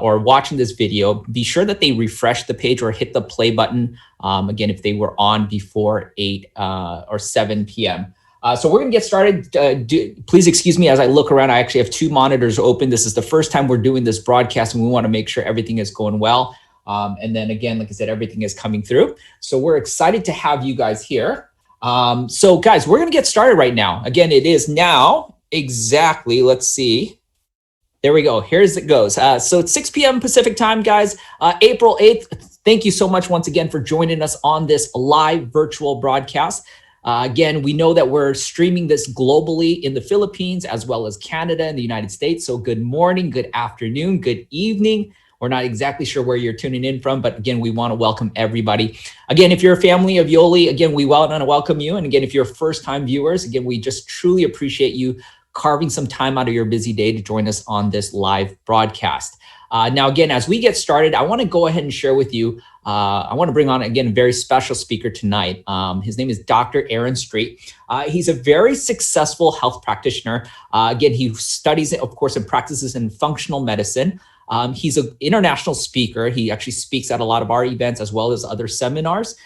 or watching this video, be sure that they refresh the page or hit the play button. Again, if they were on before 8 or 7 p.m. So we're going to get started. Please excuse me as I look around. I actually have two monitors open. This is the first time we're doing this broadcast, and we want to make sure everything is going well. And then again, like I said, everything is coming through. So we're excited to have you guys here. So guys, we're going to get started right now. Again, it is now exactly, let's see. There we go. Here's it goes. So it's 6 p.m. Pacific time, guys. April 8th. Thank you so much once again for joining us on this live virtual broadcast. Again, we know that we're streaming this globally in the Philippines as well as Canada and the United States. So good morning, good afternoon, good evening. We're not exactly sure where you're tuning in from, but again, we want to welcome everybody. Again, if you're a family of Yoli, again, we want to welcome you. And again, if you're first-time viewers, again, we just truly appreciate you carving some time out of your busy day to join us on this live broadcast. Now, again, as we get started, I want to go ahead and share with you, I want to bring on, again, a very special speaker tonight. His name is Dr. Aaron Street. He's a very successful health practitioner. Again, he studies, of course, and practices in functional medicine. He's an international speaker. He actually speaks at a lot of our events as well as other seminars.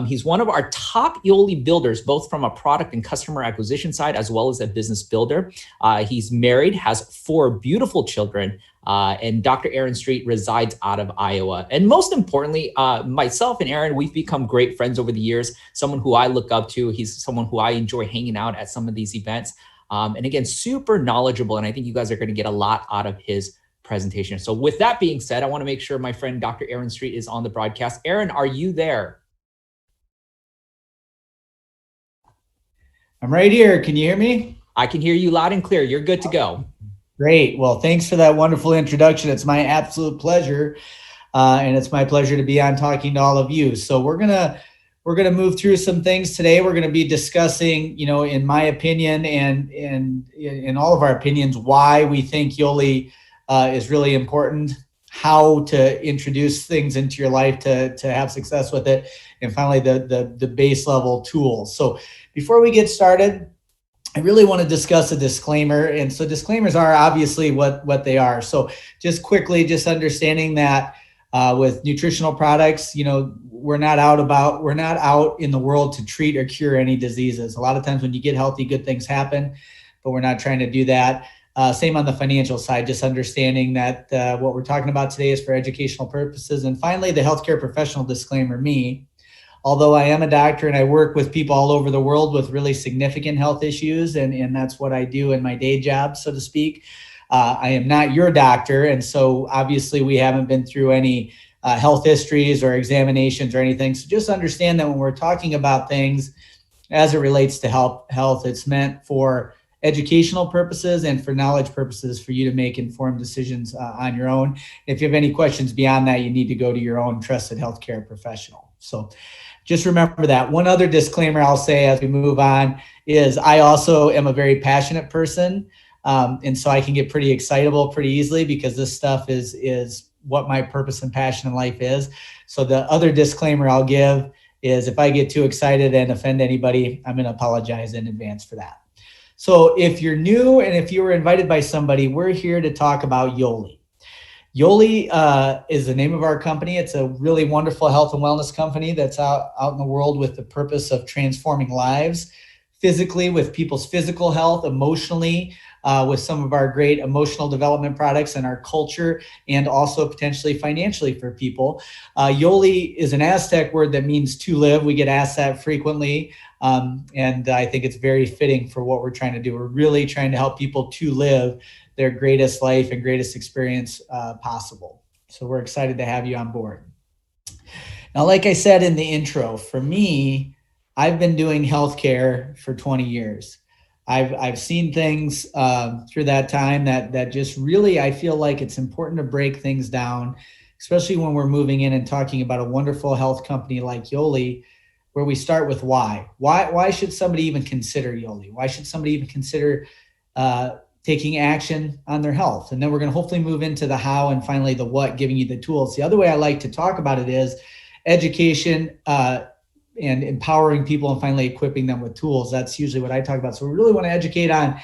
He's one of our top Yoli builders, both from a product and customer acquisition side, as well as a business builder. He's married, has 4 beautiful children, and Dr. Aaron Street resides out of Iowa. And most importantly, myself and Aaron, we've become great friends over the years, someone who I look up to. He's someone who I enjoy hanging out at some of these events. And again, super knowledgeable. And I think you guys are going to get a lot out of his presentation. So with that being said, I want to make sure my friend Dr. Aaron Street is on the broadcast. Aaron, are you there? I'm right here. Can you hear me? I can hear you loud and clear. You're good to go. Great. Well, thanks for that wonderful introduction. It's my absolute pleasure. And it's my pleasure to be on talking to all of you. So we're gonna move through some things today. We're gonna be discussing, in my opinion and in all of our opinions, why we think Yoli is really important, how to introduce things into your life to have success with it, and finally the base level tools. So before we get started, I really want to discuss a disclaimer. And so disclaimers are obviously what they are. So just quickly, just understanding that with nutritional products, we're not out in the world to treat or cure any diseases. A lot of times when you get healthy, good things happen, but we're not trying to do that. Same on the financial side, just understanding that what we're talking about today is for educational purposes. And finally, the healthcare professional disclaimer, me. Although I am a doctor and I work with people all over the world with really significant health issues, and that's what I do in my day job, so to speak, I am not your doctor. And so obviously we haven't been through any health histories or examinations or anything. So just understand that when we're talking about things as it relates to health, it's meant for educational purposes and for knowledge purposes for you to make informed decisions on your own. If you have any questions beyond that, you need to go to your own trusted healthcare professional. So just remember that. One other disclaimer I'll say as we move on is I also am a very passionate person. And so I can get pretty excitable pretty easily because this stuff is what my purpose and passion in life is. So the other disclaimer I'll give is if I get too excited and offend anybody, I'm going to apologize in advance for that. So if you're new and if you were invited by somebody, we're here to talk about Yoli. Yoli is the name of our company. It's a really wonderful health and wellness company that's out in the world with the purpose of transforming lives physically with people's physical health, emotionally with some of our great emotional development products and our culture, and also potentially financially for people. Yoli is an Aztec word that means to live. We get asked that frequently. And I think it's very fitting for what we're trying to do. We're really trying to help people to live their greatest life and greatest experience possible. So we're excited to have you on board. Now, like I said in the intro, for me, I've been doing healthcare for 20 years. I've seen things through that time that just really, I feel like it's important to break things down, especially when we're moving in and talking about a wonderful health company like Yoli, where we start with why. Why should somebody even consider Yoli? Why should somebody even consider taking action on their health? And then we're going to hopefully move into the how and finally the what, giving you the tools. The other way I like to talk about it is education and empowering people and finally equipping them with tools. That's usually what I talk about. So we really want to educate on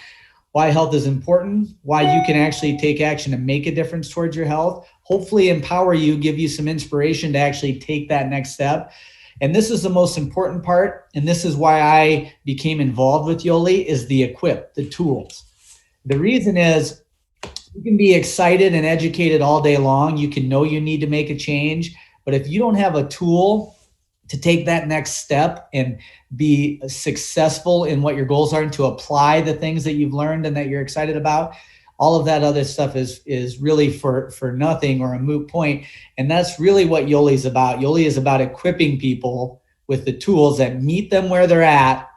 why health is important, why you can actually take action and make a difference towards your health. hopefully empower you, give you some inspiration to actually take that next step. And this is the most important part. And this is why I became involved with Yoli, is the equip, the tools. The reason is you can be excited and educated all day long. You can know you need to make a change. But if you don't have a tool to take that next step and be successful in what your goals are and to apply the things that you've learned and that you're excited about, all of that other stuff is really for nothing or a moot point. And that's really what Yoli is about. Yoli is about equipping people with the tools that meet them where they're at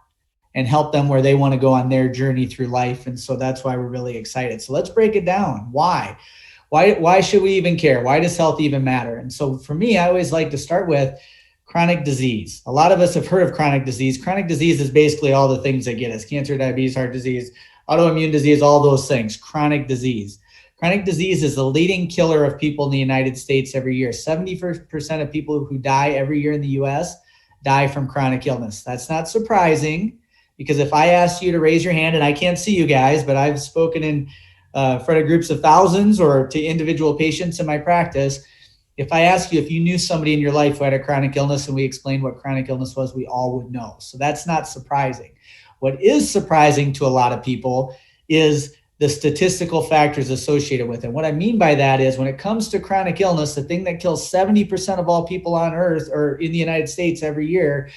and help them where they want to go on their journey through life. And so that's why we're really excited. So let's break it down. Why should we even care? Why does health even matter? And so for me, I always like to start with chronic disease. A lot of us have heard of chronic disease. Chronic disease is basically all the things that get us: cancer, diabetes, heart disease, autoimmune disease, all those things. Chronic disease. Chronic disease is the leading killer of people in the United States every year. 70% of people who die every year in the US die from chronic illness. That's not surprising, because if I asked you to raise your hand, and I can't see you guys, but I've spoken in front of groups of thousands or to individual patients in my practice. If I ask you if you knew somebody in your life who had a chronic illness and we explained what chronic illness was, we all would know. So that's not surprising. What is surprising to a lot of people is the statistical factors associated with it. What I mean by that is, when it comes to chronic illness, the thing that kills 70% of all people on earth or in the United States every year,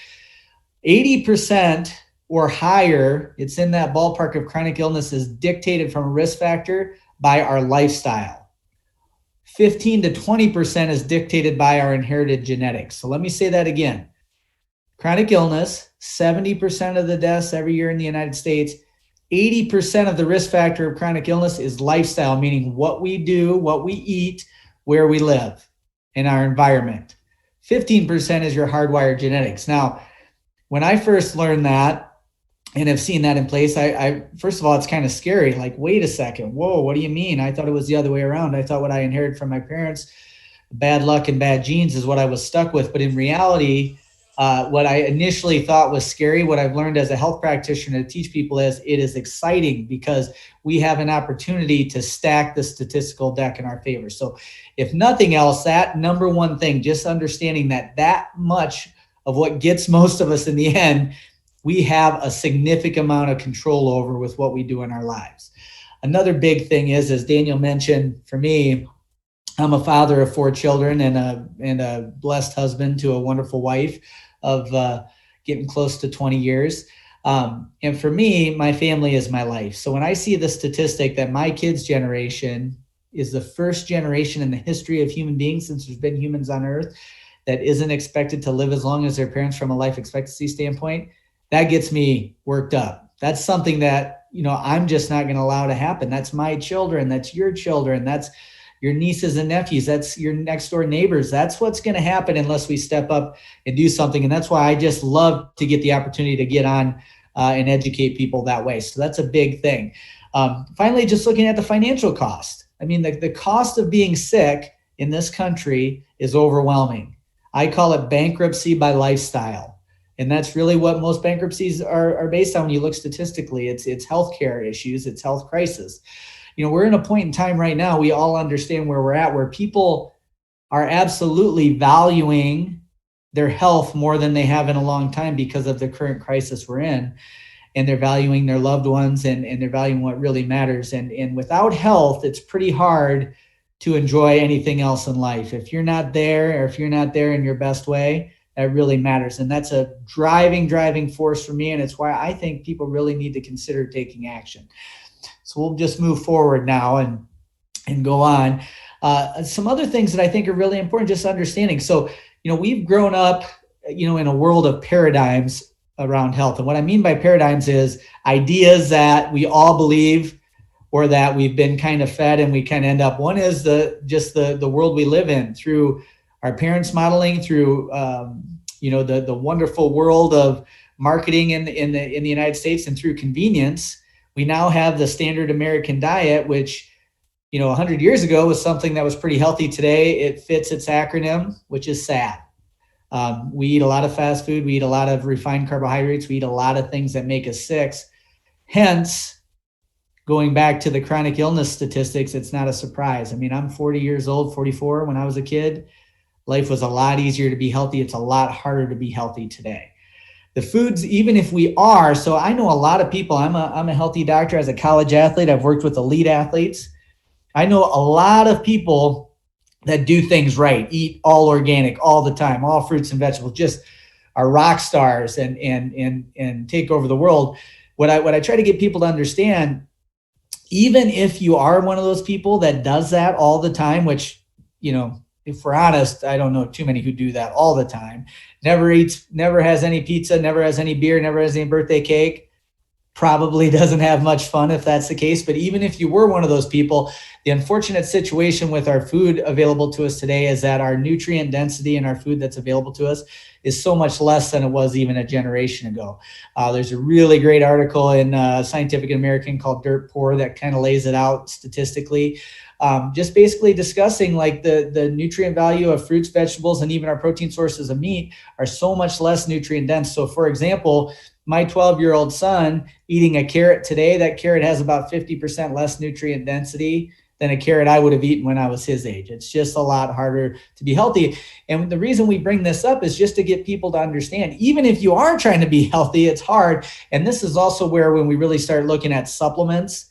80% or higher, it's in that ballpark of chronic illness, is dictated from a risk factor by our lifestyle. 15 to 20% is dictated by our inherited genetics. So let me say that again. Chronic illness, 70% of the deaths every year in the United States, 80% of the risk factor of chronic illness is lifestyle, meaning what we do, what we eat, where we live, in our environment. 15% is your hardwired genetics. Now, when I first learned that, and have seen that in place, I first of all, it's kind of scary. Like, wait a second. Whoa, what do you mean? I thought it was the other way around. I thought what I inherited from my parents, bad luck and bad genes, is what I was stuck with. But in reality, what I initially thought was scary, what I've learned as a health practitioner to teach people is it is exciting, because we have an opportunity to stack the statistical deck in our favor. So if nothing else, that number one thing, just understanding that much of what gets most of us in the end, we have a significant amount of control over with what we do in our lives. Another big thing is, as Daniel mentioned, for me, I'm a father of 4 children and a blessed husband to a wonderful wife of getting close to 20 years. And for me, my family is my life. So when I see the statistic that my kids' generation is the first generation in the history of human beings since there's been humans on earth that isn't expected to live as long as their parents from a life expectancy standpoint, that gets me worked up. That's something that, I'm just not going to allow to happen. That's my children. That's your children. That's your nieces and nephews. That's your next door neighbors. That's what's going to happen unless we step up and do something. And that's why I just love to get the opportunity to get on and educate people that way. So that's a big thing. Finally, just looking at the financial cost. I mean, the cost of being sick in this country is overwhelming. I call it bankruptcy by lifestyle. And that's really what most bankruptcies are based on when you look statistically. It's healthcare issues, it's health crisis. We're in a point in time right now, we all understand where we're at, where people are absolutely valuing their health more than they have in a long time because of the current crisis we're in. And they're valuing their loved ones and they're valuing what really matters. And without health, it's pretty hard to enjoy anything else in life. If you're not there, or if you're not there in your best way, that really matters. And that's a driving force for me. And it's why I think people really need to consider taking action. So we'll just move forward now and go on. Some other things that I think are really important, just understanding. So, we've grown up, in a world of paradigms around health. And what I mean by paradigms is ideas that we all believe or that we've been kind of fed and we kind of end up. One is the world we live in through our parents modeling, through the wonderful world of marketing in the United States, and through convenience. We now have the standard American diet, which 100 years ago was something that was pretty healthy. Today it fits its acronym, which is SAD. We eat a lot of fast food, we eat a lot of refined carbohydrates, we eat a lot of things that make us sick. Hence, going back to the chronic illness statistics, it's not a surprise. I mean, I'm 40 years old, 44 when I was a kid. Life was a lot easier to be healthy. It's a lot harder to be healthy today. The foods, even if we are, so I know a lot of people, I'm a healthy doctor as a college athlete. I've worked with elite athletes. I know a lot of people that do things right, eat all organic all the time, all fruits and vegetables, just are rock stars and take over the world. What I try to get people to understand, even if you are one of those people that does that all the time, which, if we're honest, I don't know too many who do that all the time, never eats, never has any pizza, never has any beer, never has any birthday cake, probably doesn't have much fun if that's the case. But even if you were one of those people, the unfortunate situation with our food available to us today is that our nutrient density in our food that's available to us is so much less than it was even a generation ago. There's a really great article in Scientific American called Dirt Poor that kind of lays it out statistically. Just basically discussing like the nutrient value of fruits, vegetables, and even our protein sources of meat are so much less nutrient dense. So for example, my 12-year-old son eating a carrot today, that carrot has about 50% less nutrient density than a carrot I would have eaten when I was his age. It's just a lot harder to be healthy. And the reason we bring this up is just to get people to understand, even if you are trying to be healthy, it's hard. And this is also where when we really start looking at supplements,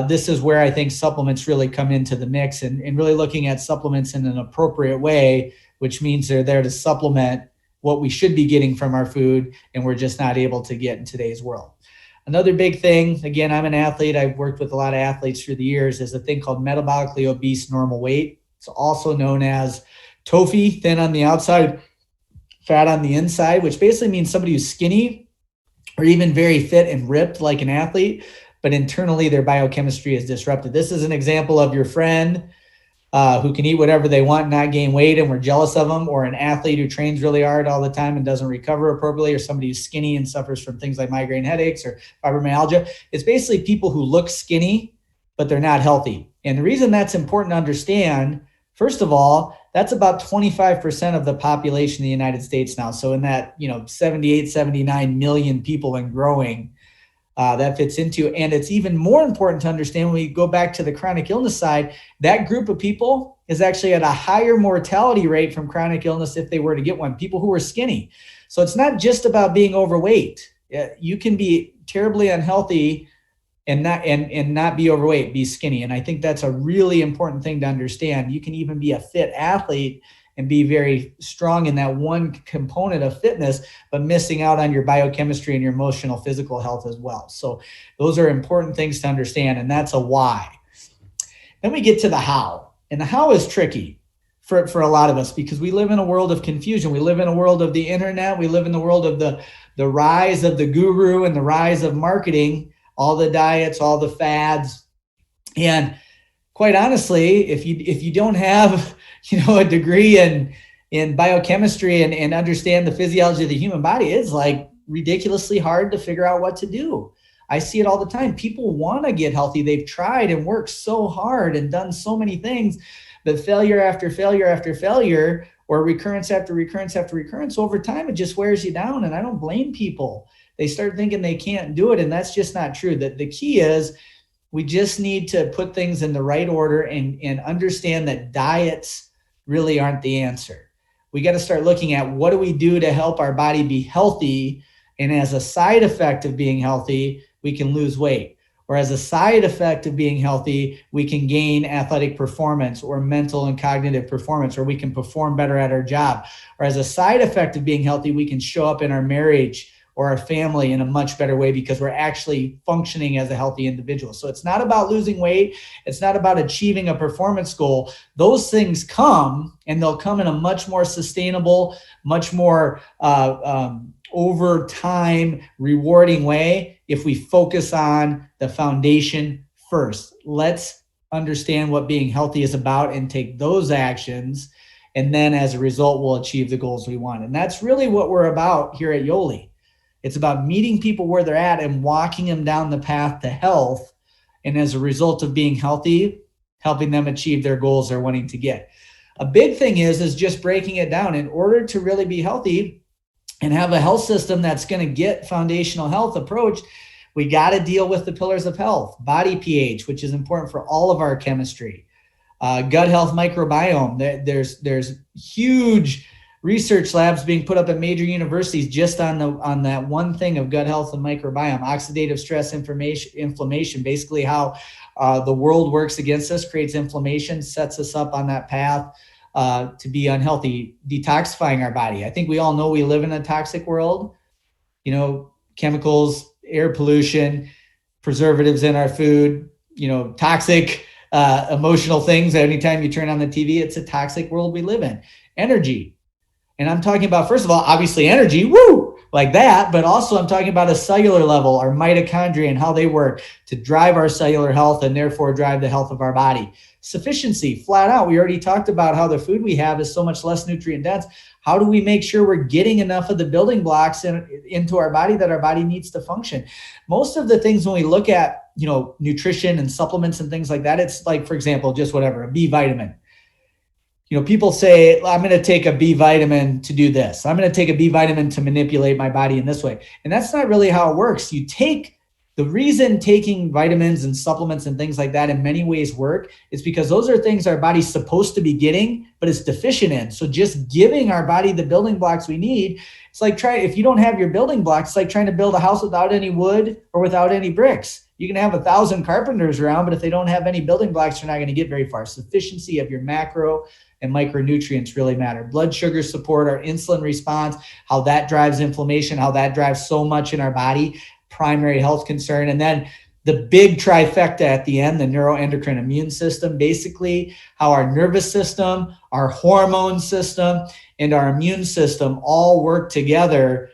this is where I think supplements really come into the mix, and really looking at supplements in an appropriate way, which means they're there to supplement what we should be getting from our food, and we're just not able to get in today's world. Another big thing, again, I'm an athlete, I've worked with a lot of athletes through the years, is a thing called metabolically obese normal weight. It's also known as TOFI, thin on the outside, fat on the inside, which basically means somebody who's skinny or even very fit and ripped like an athlete, but internally their biochemistry is disrupted. This is an example of your friend who can eat whatever they want, not gain weight, and we're jealous of them, or an athlete who trains really hard all the time and doesn't recover appropriately, or somebody who's skinny and suffers from things like migraine headaches or fibromyalgia. It's basically people who look skinny, but they're not healthy. And the reason that's important to understand, first of all, that's about 25% of the population in the United States now. So in that, 78, 79 million people and growing, that fits into. And it's even more important to understand when we go back to the chronic illness side, that group of people is actually at a higher mortality rate from chronic illness if they were to get one, people who are skinny. So it's not just about being overweight. You can be terribly unhealthy and not be overweight, be skinny. And I think that's a really important thing to understand. You can even be a fit athlete and be very strong in that one component of fitness, but missing out on your biochemistry and your emotional, physical health as well. So those are important things to understand, and that's a why. Then we get to the how, and the how is tricky for a lot of us because we live in a world of confusion. We live in a world of the internet. We live in the world of the rise of the guru and the rise of marketing, all the diets, all the fads. And quite honestly, if you don't have a degree in biochemistry and understand the physiology of the human body, it's like ridiculously hard to figure out what to do. I see it all the time. People want to get healthy. They've tried and worked so hard and done so many things, but failure after failure after failure, or recurrence after recurrence after recurrence, over time, it just wears you down. And I don't blame people. They start thinking they can't do it. And that's just not true. The key is we just need to put things in the right order and understand that diets really aren't the answer. We got to start looking at what do we do to help our body be healthy. And as a side effect of being healthy, we can lose weight. Or as a side effect of being healthy, we can gain athletic performance or mental and cognitive performance, or we can perform better at our job. Or as a side effect of being healthy, we can show up in our marriage or our family in a much better way because we're actually functioning as a healthy individual. So it's not about losing weight. It's not about achieving a performance goal. Those things come, and they'll come in a much more sustainable, much more over time rewarding way if we focus on the foundation first. Let's understand what being healthy is about and take those actions. And then as a result, we'll achieve the goals we want. And that's really what we're about here at Yoli. It's about meeting people where they're at and walking them down the path to health. And as a result of being healthy, helping them achieve their goals they're wanting to get. A big thing is just breaking it down. In order to really be healthy and have a health system that's going to get foundational health approach, We got to deal with the pillars of health, body pH, which is important for all of our chemistry, gut health, microbiome. There's huge research labs being put up at major universities just on that one thing of gut health and microbiome. Oxidative stress, inflammation, basically how the world works against us, creates inflammation, sets us up on that path to be unhealthy, detoxifying our body. I think we all know we live in a toxic world, chemicals, air pollution, preservatives in our food, toxic emotional things. Anytime you turn on the TV, it's a toxic world we live in. Energy. And I'm talking about, first of all, obviously energy, woo, like that, but also I'm talking about a cellular level, our mitochondria and how they work to drive our cellular health and therefore drive the health of our body. Sufficiency, flat out. We already talked about how the food we have is so much less nutrient dense. How do we make sure we're getting enough of the building blocks into our body that our body needs to function? Most of the things when we look at, nutrition and supplements and things like that, it's like, for example, just whatever, a B vitamin. People say, I'm going to take a B vitamin to do this. I'm going to take a B vitamin to manipulate my body in this way. And that's not really how it works. The reason taking vitamins and supplements and things like that in many ways work is because those are things our body's supposed to be getting, but it's deficient in. So just giving our body the building blocks we need, it's like if you don't have your building blocks, it's like trying to build a house without any wood or without any bricks. You can have 1,000 carpenters around, but if they don't have any building blocks, you're not going to get very far. Sufficiency of your macro and micronutrients really matter. Blood sugar support, our insulin response, how that drives inflammation, how that drives so much in our body, primary health concern. And then the big trifecta at the end, the neuroendocrine immune system, basically how our nervous system, our hormone system, and our immune system all work together,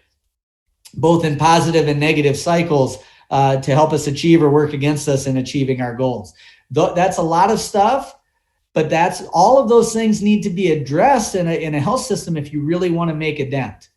both in positive and negative cycles, to help us achieve or work against us in achieving our goals. That's a lot of stuff. But that's all of those things need to be addressed in a health system if you really want to make a dent.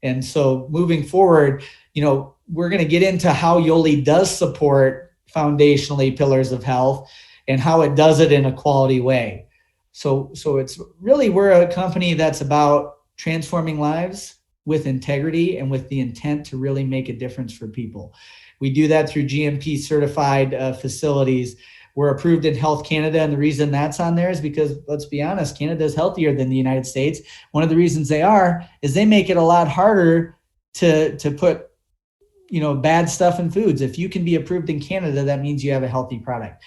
And so moving forward, we're going to get into how Yoli does support foundationally pillars of health and how it does it in a quality way. So it's really, we're a company that's about transforming lives with integrity and with the intent to really make a difference for people. We do that through GMP certified facilities. We're approved in Health Canada, and the reason that's on there is because, let's be honest, Canada is healthier than the United States. One of the reasons they are is they make it a lot harder to put, bad stuff in foods. If you can be approved in Canada, that means you have a healthy product.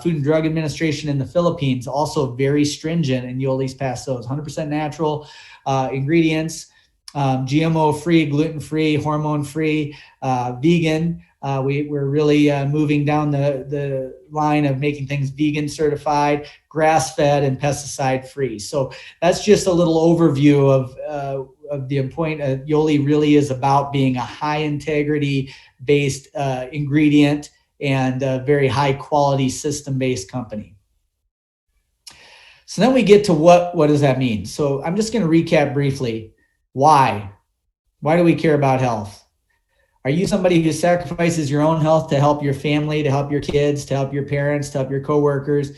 Food and Drug Administration in the Philippines, also very stringent, and you'll at least pass those. 100% natural ingredients, GMO-free, gluten-free, hormone-free, vegan. We're really moving down the line of making things vegan certified, grass-fed, and pesticide-free. So that's just a little overview of the point. Yoli really is about being a high-integrity based ingredient and a very high-quality system-based company. So then we get to what does that mean? So I'm just going to recap briefly. Why? Why do we care about health? Are you somebody who sacrifices your own health to help your family, to help your kids, to help your parents, to help your coworkers,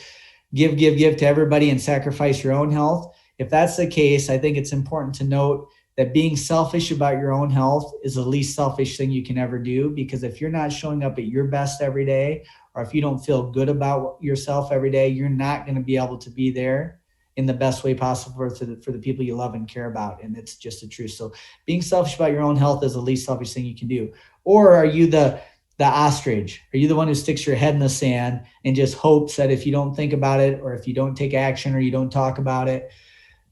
give to everybody and sacrifice your own health? If that's the case, I think it's important to note that being selfish about your own health is the least selfish thing you can ever do, because if you're not showing up at your best every day, or if you don't feel good about yourself every day, you're not going to be able to be there in the best way possible for the people you love and care about. And it's just the truth. So being selfish about your own health is the least selfish thing you can do. Or are you the ostrich? Are you the one who sticks your head in the sand and just hopes that if you don't think about it, or if you don't take action, or you don't talk about it,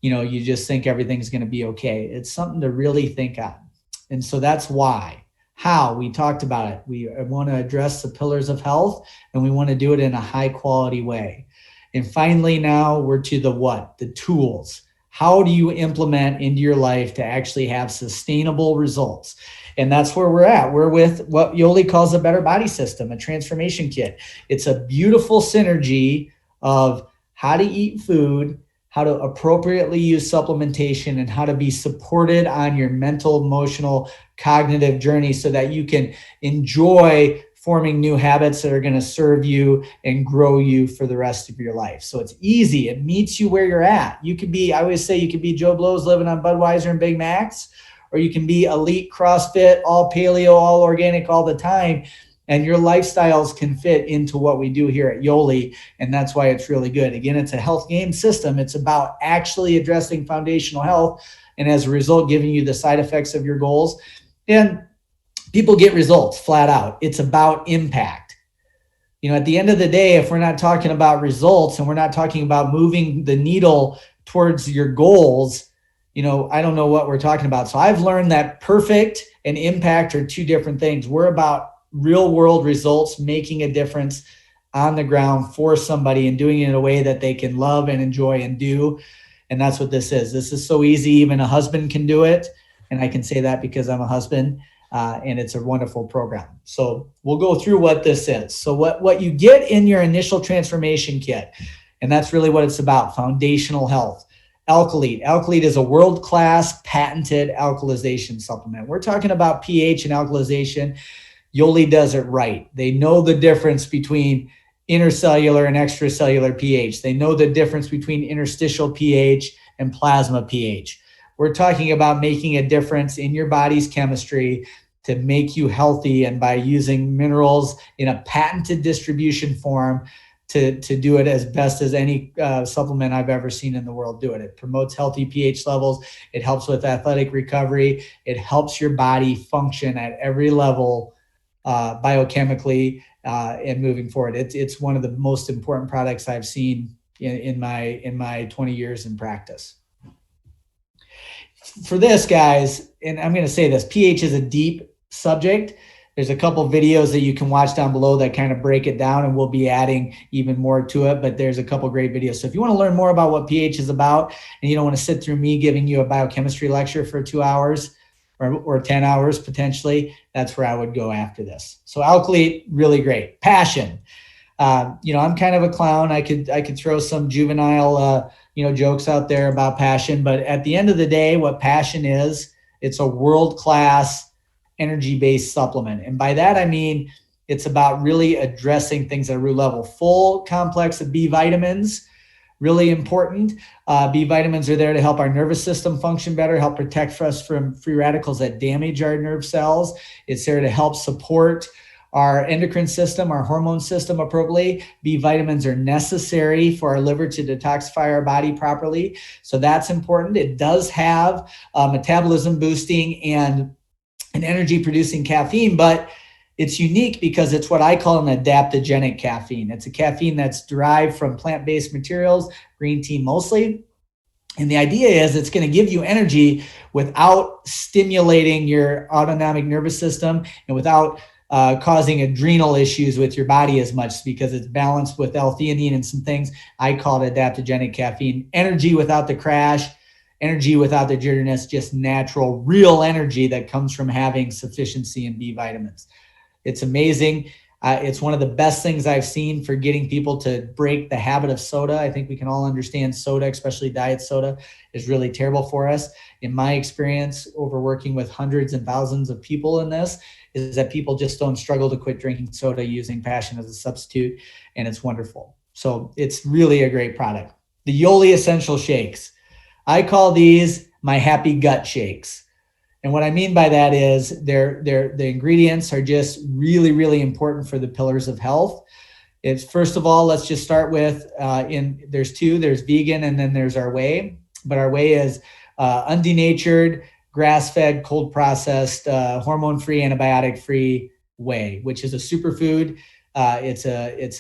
you just think everything's going to be okay? It's something to really think on. And so that's why. How? We talked about it. We want to address the pillars of health, and we want to do it in a high quality way. And finally, now we're to the what? The tools. How do you implement into your life to actually have sustainable results? And that's where we're at. We're with what Yoli calls a better body system, a transformation kit. It's a beautiful synergy of how to eat food, how to appropriately use supplementation, and how to be supported on your mental, emotional, cognitive journey so that you can enjoy forming new habits that are going to serve you and grow you for the rest of your life. So it's easy. It meets you where you're at. You could be, I always say, you could be Joe Blow's living on Budweiser and Big Macs, or you can be elite CrossFit, all paleo, all organic all the time. and your lifestyles can fit into what we do here at Yoli. And that's why it's really good. Again, it's a health game system. It's about actually addressing foundational health, and as a result, giving you the side effects of your goals. And people get results flat out. It's about impact. At the end of the day, if we're not talking about results and we're not talking about moving the needle towards your goals, I don't know what we're talking about. So I've learned that perfect and impact are two different things. We're about real world results, making a difference on the ground for somebody and doing it in a way that they can love and enjoy and do. And that's what this is. This is so easy. Even a husband can do it. And I can say that because I'm a husband. And it's a wonderful program. So we'll go through what this is. So what you get in your initial transformation kit, and that's really what it's about, foundational health. Alkalite. Alkalite is a world-class patented alkalization supplement. We're talking about pH and alkalization. Yoli does it right. They know the difference between intercellular and extracellular pH. They know the difference between interstitial pH and plasma pH. We're talking about making a difference in your body's chemistry to make you healthy, and by using minerals in a patented distribution form to do it as best as any supplement I've ever seen in the world do it. It promotes healthy pH levels. It helps with athletic recovery. It helps your body function at every level biochemically and moving forward. It's one of the most important products I've seen in my 20 years in practice. For this, guys, and I'm going to say this, pH is a deep subject. There's a couple videos that you can watch down below that kind of break it down, and we'll be adding even more to it, but there's a couple great videos. So if you want to learn more about what pH is about, and you don't want to sit through me giving you a biochemistry lecture for 2 hours or 10 hours potentially, that's where I would go after this. So Alkalite, really great. Passion. I'm kind of a clown. I could throw some juvenile jokes out there about passion, but at the end of the day, what passion is, it's a world-class energy-based supplement. And by that, I mean, it's about really addressing things at a root level. Full complex of B vitamins, really important. B vitamins are there to help our nervous system function better, help protect us from free radicals that damage our nerve cells. It's there to help support our endocrine system, our hormone system appropriately. B vitamins are necessary for our liver to detoxify our body properly. So that's important. It does have metabolism boosting and an energy producing caffeine, but it's unique because it's what I call an adaptogenic caffeine. It's a caffeine that's derived from plant-based materials, green tea mostly. And the idea is it's going to give you energy without stimulating your autonomic nervous system and without causing adrenal issues with your body as much, because it's balanced with L-theanine and some things. I call it adaptogenic caffeine. Energy without the crash, energy without the jitteriness, just natural, real energy that comes from having sufficiency in B vitamins. It's amazing. It's one of the best things I've seen for getting people to break the habit of soda. I think we can all understand soda, especially diet soda, is really terrible for us. In my experience, over working with hundreds and thousands of people in this, is that people just don't struggle to quit drinking soda using Passion as a substitute, and it's wonderful. So it's really a great product. The Yoli Essential Shakes. I call these my happy gut shakes. And what I mean by that is the ingredients are just really, really important for the pillars of health. It's, first of all, let's just start with, there's two, there's vegan and then there's our whey. But our whey is undenatured, grass-fed, cold processed, hormone-free, antibiotic-free whey, which is a superfood. It's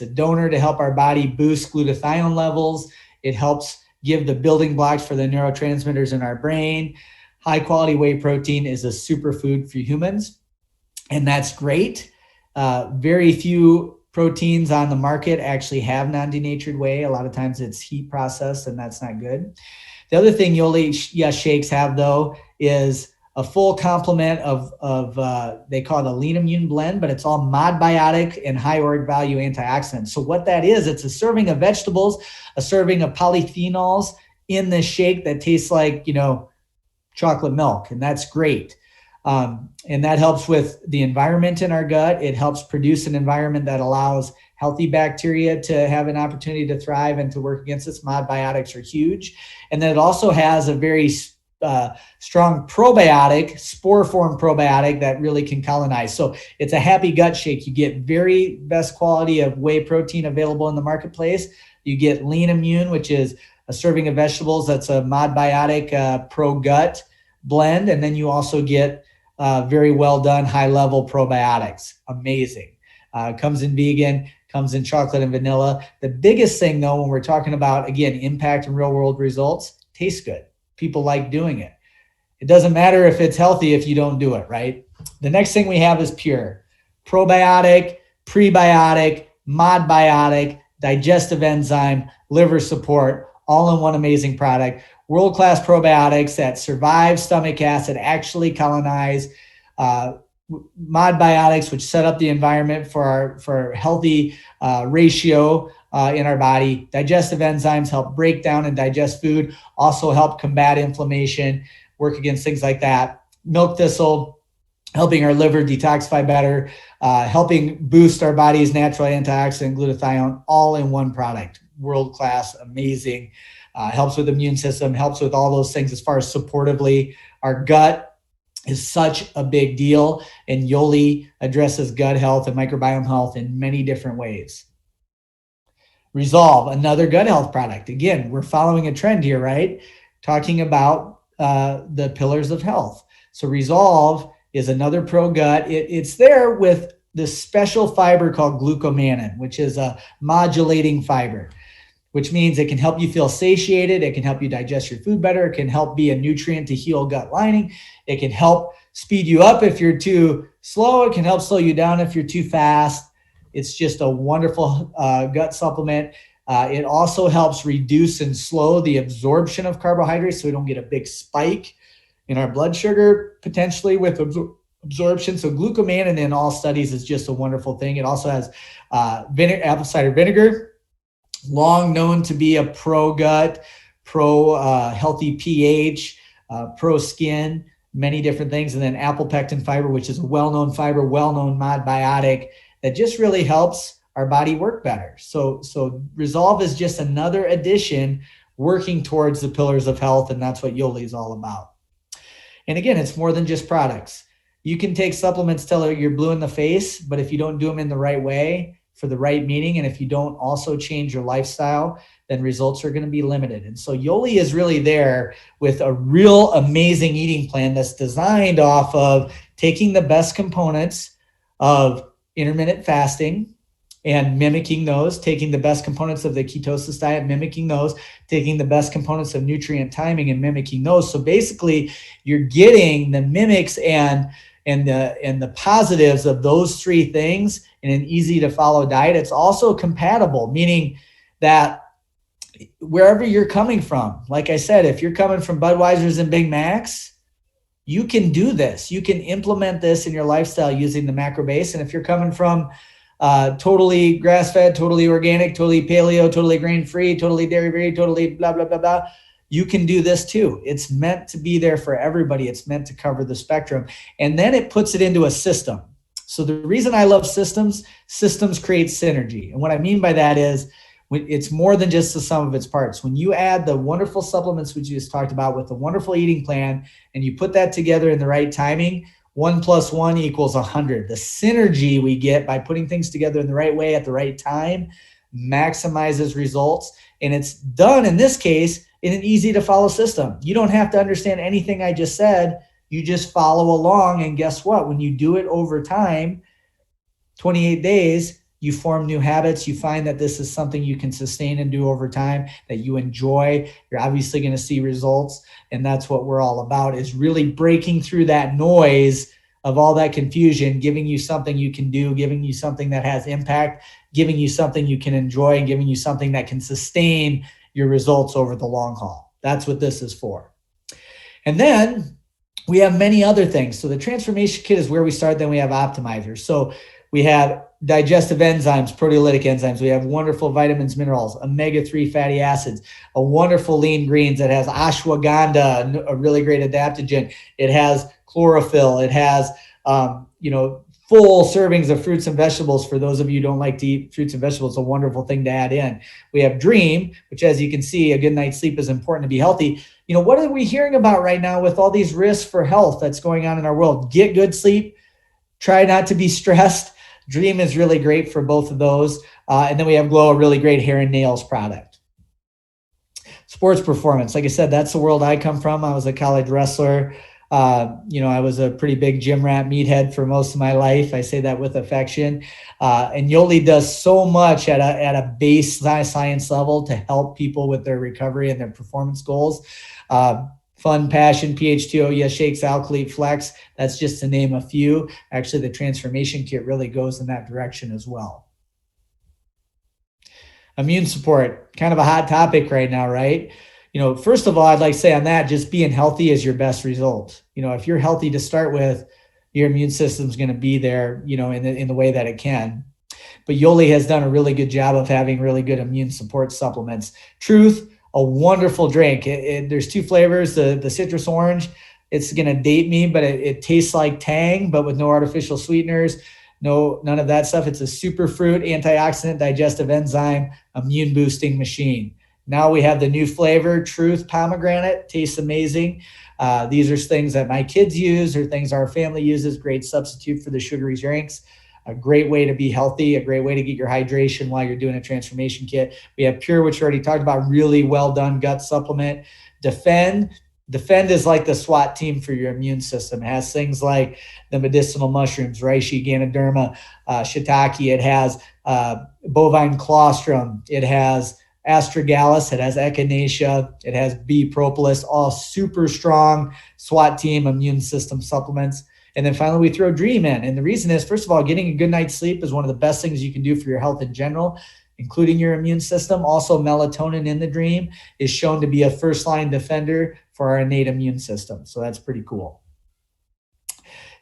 a donor to help our body boost glutathione levels. It helps give the building blocks for the neurotransmitters in our brain. High quality whey protein is a superfood for humans, and that's great. Very few proteins on the market actually have non-denatured whey. A lot of times it's heat processed, and that's not good. The other thing Yoli shakes have, though, is a full complement of they call it a lean immune blend, but it's all modbiotic and high ORAC value antioxidants. So what that is, it's a serving of vegetables, a serving of polyphenols in this shake that tastes like, chocolate milk, and that's great. And that helps with the environment in our gut. It helps produce an environment that allows healthy bacteria to have an opportunity to thrive and to work against its modbiotics are huge. And then it also has a very strong probiotic, spore form probiotic that really can colonize. So it's a happy gut shake. You get very best quality of whey protein available in the marketplace. You get Lean Immune, which is a serving of vegetables. That's a Modbiotic pro gut blend. And then you also get very well done high level probiotics. Amazing. Comes in vegan, comes in chocolate and vanilla. The biggest thing though, when we're talking about, again, impact and real world results, tastes good. People like doing it. It doesn't matter if it's healthy if you don't do it, right? The next thing we have is Pure. Probiotic, prebiotic, modbiotic, digestive enzyme, liver support, all in one amazing product. World-class probiotics that survive stomach acid, actually colonize, modbiotics, which set up the environment for healthy ratio in our body. Digestive enzymes help break down and digest food, also help combat inflammation, work against things like that. Milk thistle, helping our liver detoxify better, helping boost our body's natural antioxidant, glutathione, all in one product. World-class, amazing, helps with the immune system, helps with all those things as far as supportively. Our gut is such a big deal, and Yoli addresses gut health and microbiome health in many different ways. Resolve, another gut health product. Again, we're following a trend here, right? Talking about the pillars of health. So Resolve is another pro gut. It's there with this special fiber called glucomannan, which is a modulating fiber, which means it can help you feel satiated. It can help you digest your food better. It can help be a nutrient to heal gut lining. It can help speed you up if you're too slow. It can help slow you down if you're too fast. It's just a wonderful gut supplement. It also helps reduce and slow the absorption of carbohydrates so we don't get a big spike in our blood sugar, potentially with absorption. So glucomannan in all studies is just a wonderful thing. It also has apple cider vinegar, long known to be a pro-gut, pro-healthy pH, pro-skin, many different things. And then apple pectin fiber, which is a well-known fiber, well-known modbiotic that just really helps our body work better. So Resolve is just another addition working towards the pillars of health, and that's what Yoli is all about. And again, it's more than just products. You can take supplements till you're blue in the face, but if you don't do them in the right way, for the right meaning, and if you don't also change your lifestyle, then results are going to be limited. And so Yoli is really there with a real amazing eating plan that's designed off of taking the best components of intermittent fasting and mimicking those, taking the best components of the ketosis diet, mimicking those, taking the best components of nutrient timing and mimicking those. So basically you're getting the mimics and the positives of those three things in an easy to follow diet. It's also compatible, meaning that wherever you're coming from, like I said, if you're coming from Budweiser's and Big Macs, you can do this. You can implement this in your lifestyle using the macro base. And if you're coming from totally grass-fed, totally organic, totally paleo, totally grain-free, totally dairy-free, totally blah, blah, blah, blah, you can do this too. It's meant to be there for everybody. It's meant to cover the spectrum. And then it puts it into a system. So the reason I love systems create synergy. And what I mean by that is it's more than just the sum of its parts. When you add the wonderful supplements, which you just talked about, with the wonderful eating plan, and you put that together in the right timing, 1 + 1 = 100. The synergy we get by putting things together in the right way at the right time maximizes results. And it's done, in this case, in an easy to follow system. You don't have to understand anything I just said. You just follow along. And guess what? When you do it over time, 28 days, you form new habits. You find that this is something you can sustain and do over time, that you enjoy. You're obviously going to see results. And that's what we're all about, is really breaking through that noise of all that confusion, giving you something you can do, giving you something that has impact, giving you something you can enjoy, and giving you something that can sustain your results over the long haul. That's what this is for. And then we have many other things. So the transformation kit is where we start. Then we have optimizers. So we have digestive enzymes, proteolytic enzymes. We have wonderful vitamins, minerals, omega-3 fatty acids, a wonderful lean greens that has ashwagandha, a really great adaptogen. It has chlorophyll. It has, full servings of fruits and vegetables. For those of you who don't like to eat fruits and vegetables, it's a wonderful thing to add in. We have Dream, which, as you can see, a good night's sleep is important to be healthy. What are we hearing about right now with all these risks for health that's going on in our world? Get good sleep. Try not to be stressed. Dream is really great for both of those. And then we have Glow, a really great hair and nails product. Sports performance. Like I said, that's the world I come from. I was a college wrestler. I was a pretty big gym rat meathead for most of my life. I say that with affection. And Yoli does so much at a base science level to help people with their recovery and their performance goals. Fun, Passion, PH2O, Yes Shakes, Alkalite, Flex. That's just to name a few. Actually, the transformation kit really goes in that direction as well. Immune support, kind of a hot topic right now, right? First of all, I'd like to say on that, just being healthy is your best result. If you're healthy to start with, your immune system's going to be there, in the way that it can. But Yoli has done a really good job of having really good immune support supplements. Truth, a wonderful drink. There's two flavors, the citrus orange. It's going to date me, but it tastes like Tang, but with no artificial sweeteners. No, none of that stuff. It's a superfruit, antioxidant, digestive enzyme, immune boosting machine. Now we have the new flavor, Truth Pomegranate. Tastes amazing. These are things that my kids use or things our family uses. Great substitute for the sugary drinks. A great way to be healthy, a great way to get your hydration while you're doing a transformation kit. We have Pure, which we already talked about, really well done gut supplement. Defend is like the SWAT team for your immune system. It has things like the medicinal mushrooms, reishi, ganoderma, shiitake. It has bovine colostrum. It has astragalus. It has echinacea. It has bee propolis, all super strong SWAT team immune system supplements. And then finally, we throw Dream in. And the reason is, first of all, getting a good night's sleep is one of the best things you can do for your health in general, including your immune system. Also, melatonin in the Dream is shown to be a first-line defender for our innate immune system. So that's pretty cool.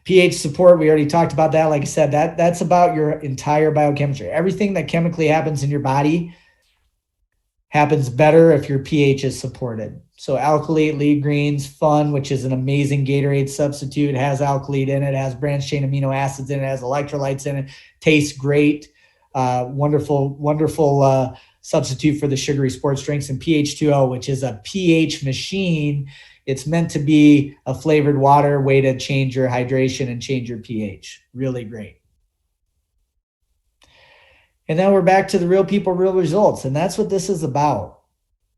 pH support, we already talked about that. Like I said, that's about your entire biochemistry. Everything that chemically happens in your body happens better if your pH is supported. So Alkalite, Lead Greens, Fun, which is an amazing Gatorade substitute, has Alkalite in it, has branched chain amino acids in it, has electrolytes in it, tastes great. Wonderful substitute for the sugary sports drinks. And PH2O, which is a pH machine. It's meant to be a flavored water way to change your hydration and change your pH. Really great. And now we're back to the real people, real results. And that's what this is about.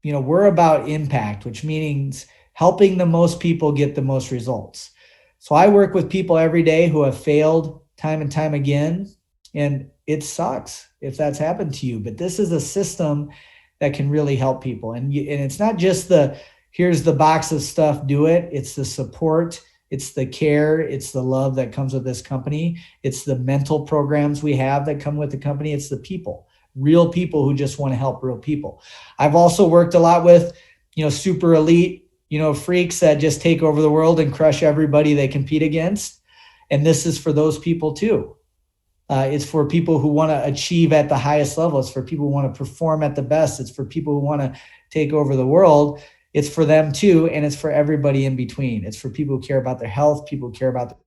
We're about impact, which means helping the most people get the most results. So I work with people every day who have failed time and time again. And it sucks if that's happened to you. But this is a system that can really help people. And it's not just here's the box of stuff, do it. It's the support. It's the care, it's the love that comes with this company. It's the mental programs we have that come with the company. It's the people, real people who just want to help real people. I've also worked a lot with, super elite, freaks that just take over the world and crush everybody they compete against. And this is for those people too. It's for people who want to achieve at the highest level. It's for people who want to perform at the best. It's for people who want to take over the world. It's for them too, and it's for everybody in between. It's for people who care about their health, people who care about their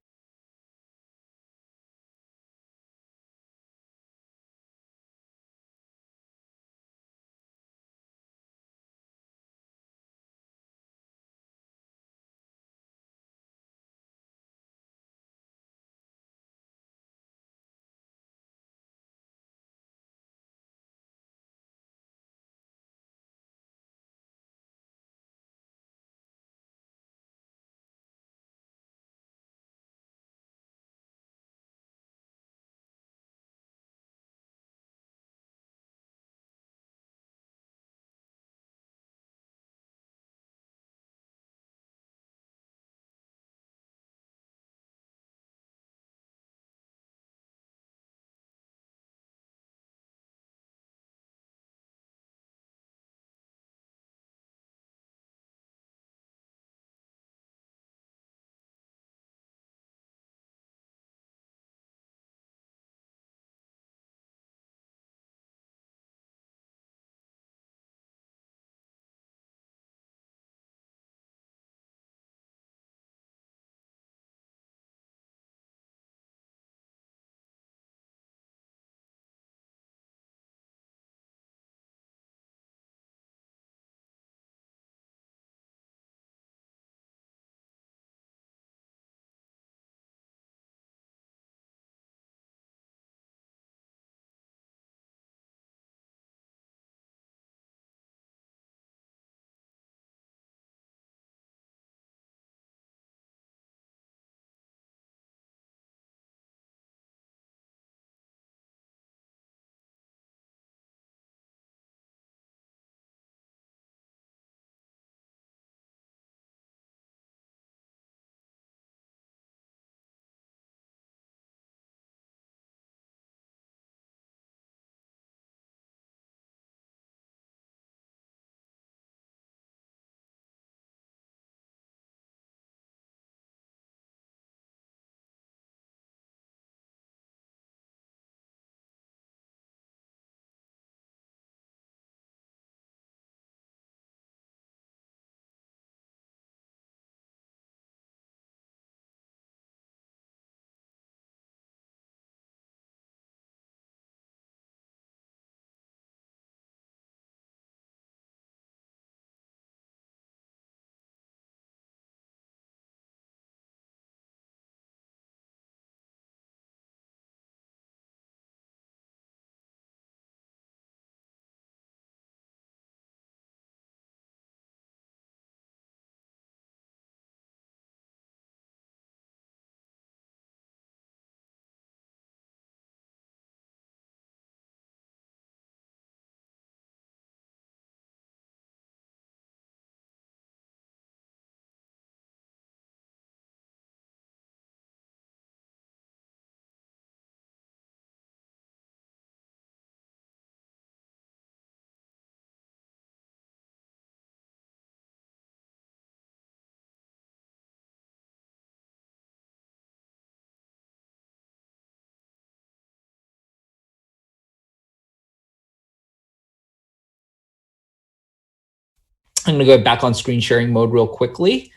I'm going to go back on screen sharing mode real quickly.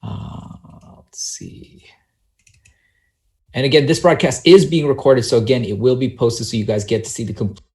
Let's see. And again, this broadcast is being recorded. So again, it will be posted so you guys get to see the complete.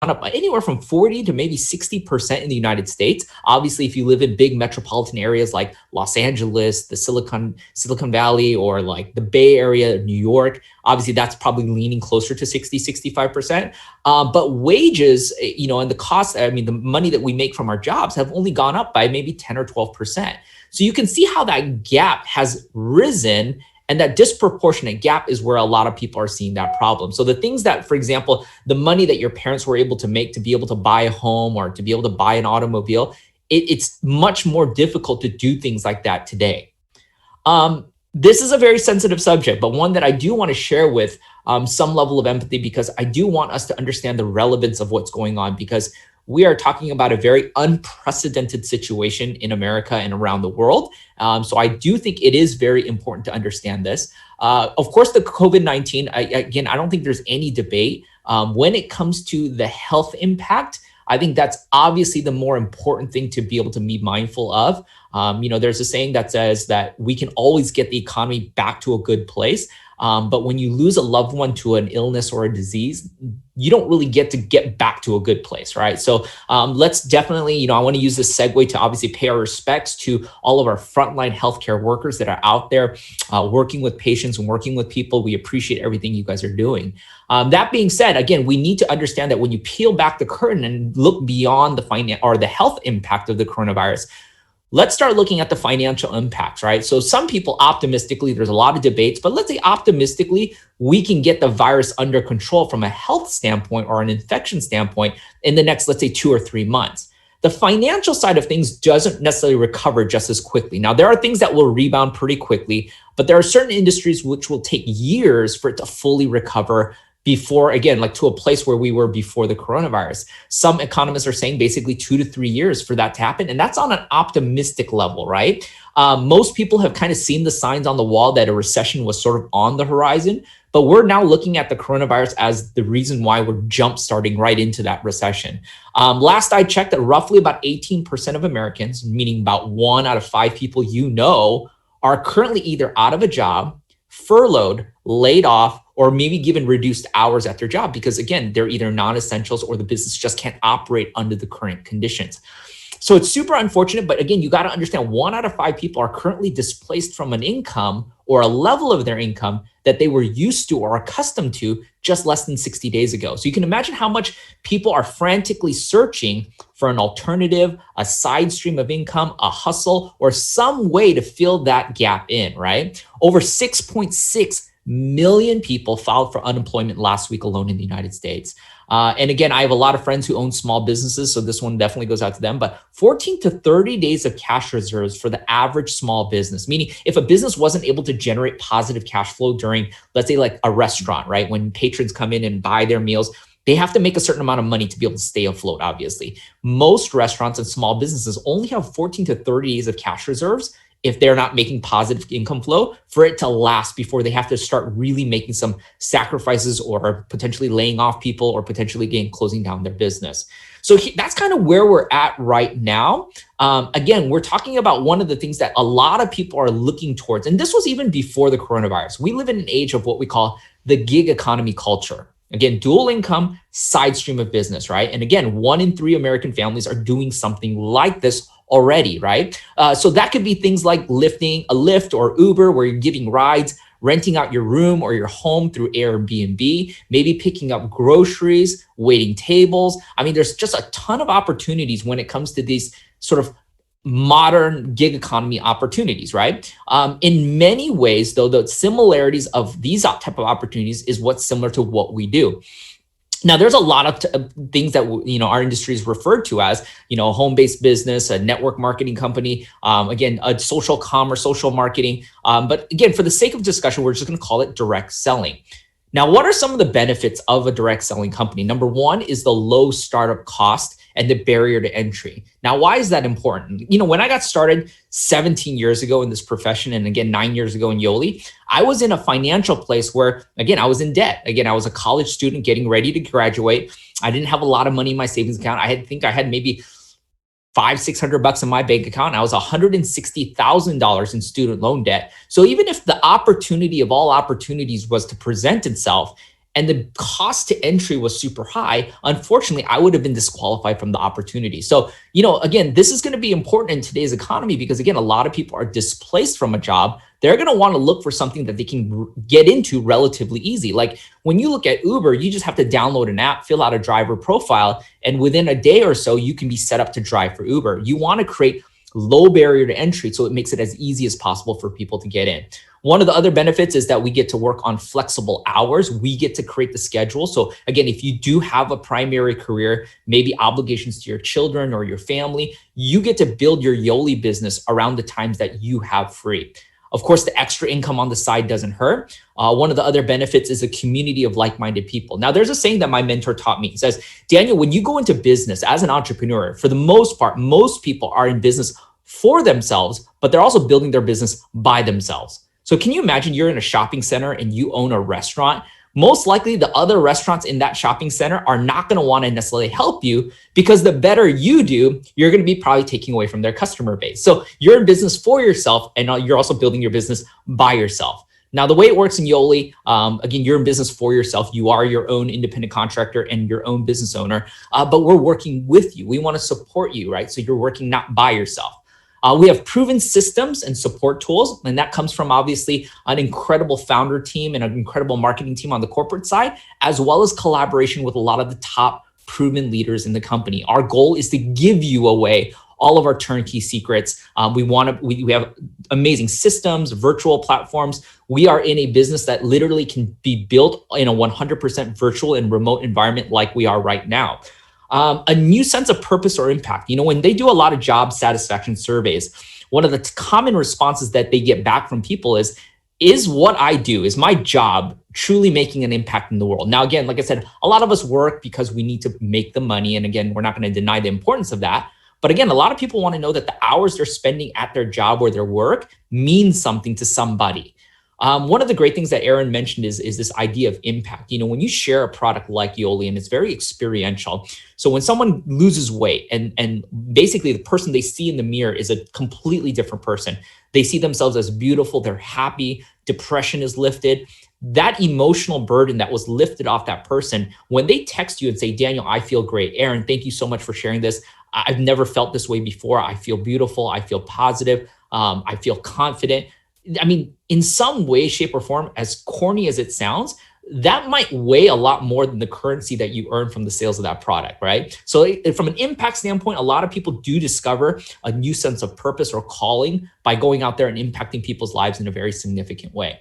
Up anywhere from 40 to maybe 60% in the United States. Obviously, if you live in big metropolitan areas like Los Angeles, the Silicon Valley, or like the Bay Area, New York, obviously that's probably leaning closer to 60, 65%. But wages, and the cost, the money that we make from our jobs have only gone up by maybe 10 or 12%. So you can see how that gap has risen. And that disproportionate gap is where a lot of people are seeing that problem. So the things that, for example, the money that your parents were able to make to be able to buy a home or to be able to buy an automobile, it's much more difficult to do things like that today. This is a very sensitive subject, but one that I do want to share with some level of empathy, because I do want us to understand the relevance of what's going on, because we are talking about a very unprecedented situation in America and around the world. So I do think it is very important to understand this. Of course, the COVID-19, again, I don't think there's any debate. When it comes to the health impact, I think that's obviously the more important thing to be able to be mindful of. There's a saying that says that we can always get the economy back to a good place. But when you lose a loved one to an illness or a disease, you don't really get back to a good place, right? So let's definitely, I want to use this segue to obviously pay our respects to all of our frontline healthcare workers that are out there working with patients and working with people. We appreciate everything you guys are doing. That being said, again, we need to understand that when you peel back the curtain and look beyond the health impact of the coronavirus, let's start looking at the financial impacts, right? So some people optimistically, there's a lot of debates, but let's say optimistically, we can get the virus under control from a health standpoint or an infection standpoint in the next, let's say 2 or 3 months. The financial side of things doesn't necessarily recover just as quickly. Now, there are things that will rebound pretty quickly, but there are certain industries which will take years for it to fully recover before, again, like to a place where we were before the coronavirus. Some economists are saying basically 2 to 3 years for that to happen. And that's on an optimistic level, right? Most people have kind of seen the signs on the wall that a recession was sort of on the horizon, but we're now looking at the coronavirus as the reason why we're jump starting right into that recession. Last I checked, that roughly about 18% of Americans, meaning about 1 out of 5 people are currently either out of a job, furloughed, laid off, or maybe given reduced hours at their job because, again, they're either non-essentials or the business just can't operate under the current conditions. So it's super unfortunate, but again, you got to understand 1 out of 5 people are currently displaced from an income or a level of their income that they were used to or accustomed to just less than 60 days ago. So you can imagine how much people are frantically searching for an alternative, a side stream of income, a hustle, or some way to fill that gap in, right? Over 6.6 million people filed for unemployment last week alone in the United States. And again, I have a lot of friends who own small businesses, so this one definitely goes out to them, but 14 to 30 days of cash reserves for the average small business, meaning if a business wasn't able to generate positive cash flow during, let's say like a restaurant, right? When patrons come in and buy their meals, they have to make a certain amount of money to be able to stay afloat, obviously. Most restaurants and small businesses only have 14 to 30 days of cash reserves if they're not making positive income flow for it to last before they have to start really making some sacrifices or potentially laying off people or potentially again closing down their business. So that's kind of where we're at right now. Again, we're talking about one of the things that a lot of people are looking towards, and this was even before the coronavirus. We live in an age of what we call the gig economy culture. Again, dual income, side stream of business, right? And again, 1 in 3 American families are doing something like this already, right? So that could be things like lifting a Lyft or Uber, where you're giving rides, renting out your room or your home through Airbnb, maybe picking up groceries, waiting tables. I mean, there's just a ton of opportunities when it comes to these sort of modern gig economy opportunities, right? In many ways, though, the similarities of these type of opportunities is what's similar to what we do. Now, there's a lot of things that our industry is referred to as, a home-based business, a network marketing company, again, a social commerce, social marketing. But again, for the sake of discussion, we're just going to call it direct selling. Now, what are some of the benefits of a direct selling company? Number one is the low startup cost and the barrier to entry. Now, why is that important? When I got started 17 years ago in this profession, and again, 9 years ago in Yoli, I was in a financial place where, again, I was in debt. Again, I was a college student getting ready to graduate. I didn't have a lot of money in my savings account. I think I had maybe $500-600 in my bank account. I was $160,000 in student loan debt. So even if the opportunity of all opportunities was to present itself and the cost to entry was super high, unfortunately, I would have been disqualified from the opportunity. So, again, this is going to be important in today's economy because, again, a lot of people are displaced from a job. They're going to want to look for something that they can get into relatively easy. Like when you look at Uber, you just have to download an app, fill out a driver profile, and within a day or so, you can be set up to drive for Uber. You want to create low barrier to entry so it makes it as easy as possible for people to get in. One of the other benefits is that we get to work on flexible hours. We get to create the schedule. So again, if you do have a primary career, maybe obligations to your children or your family, you get to build your Yoli business around the times that you have free. Of course, the extra income on the side doesn't hurt. One of the other benefits is a community of like-minded people. Now, there's a saying that my mentor taught me. He says, Daniel, when you go into business as an entrepreneur, for the most part, most people are in business for themselves, but they're also building their business by themselves. So can you imagine you're in a shopping center and you own a restaurant? Most likely the other restaurants in that shopping center are not going to want to necessarily help you because the better you do, you're going to be probably taking away from their customer base. So you're in business for yourself and you're also building your business by yourself. Now, the way it works in Yoli, again, you're in business for yourself. You are your own independent contractor and your own business owner, but we're working with you. We want to support you, right? So you're working not by yourself. We have proven systems and support tools, and that comes from obviously an incredible founder team and an incredible marketing team on the corporate side, as well as collaboration with a lot of the top proven leaders in the company. Our goal is to give you away all of our turnkey secrets. We have amazing systems, virtual platforms. We are in a business that literally can be built in a 100% virtual and remote environment like we are right now. A new sense of purpose or impact. When they do a lot of job satisfaction surveys, one of the common responses that they get back from people is what I do, is my job truly making an impact in the world? Now, again, like I said, a lot of us work because we need to make the money. And again, we're not going to deny the importance of that. But again, a lot of people want to know that the hours they're spending at their job or their work means something to somebody. One of the great things that Aaron mentioned is this idea of impact. When you share a product like Yoli, and it's very experiential. So when someone loses weight and basically the person they see in the mirror is a completely different person, they see themselves as beautiful, they're happy, depression is lifted. that emotional burden that was lifted off that person, when they text you and say, Daniel, I feel great. Aaron, thank you so much for sharing this. I've never felt this way before. I feel beautiful. I feel positive. I feel confident. I mean, in some way, shape, or form, as corny as it sounds, that might weigh a lot more than the currency that you earn from the sales of that product, right? So from an impact standpoint, a lot of people do discover a new sense of purpose or calling by going out there and impacting people's lives in a very significant way.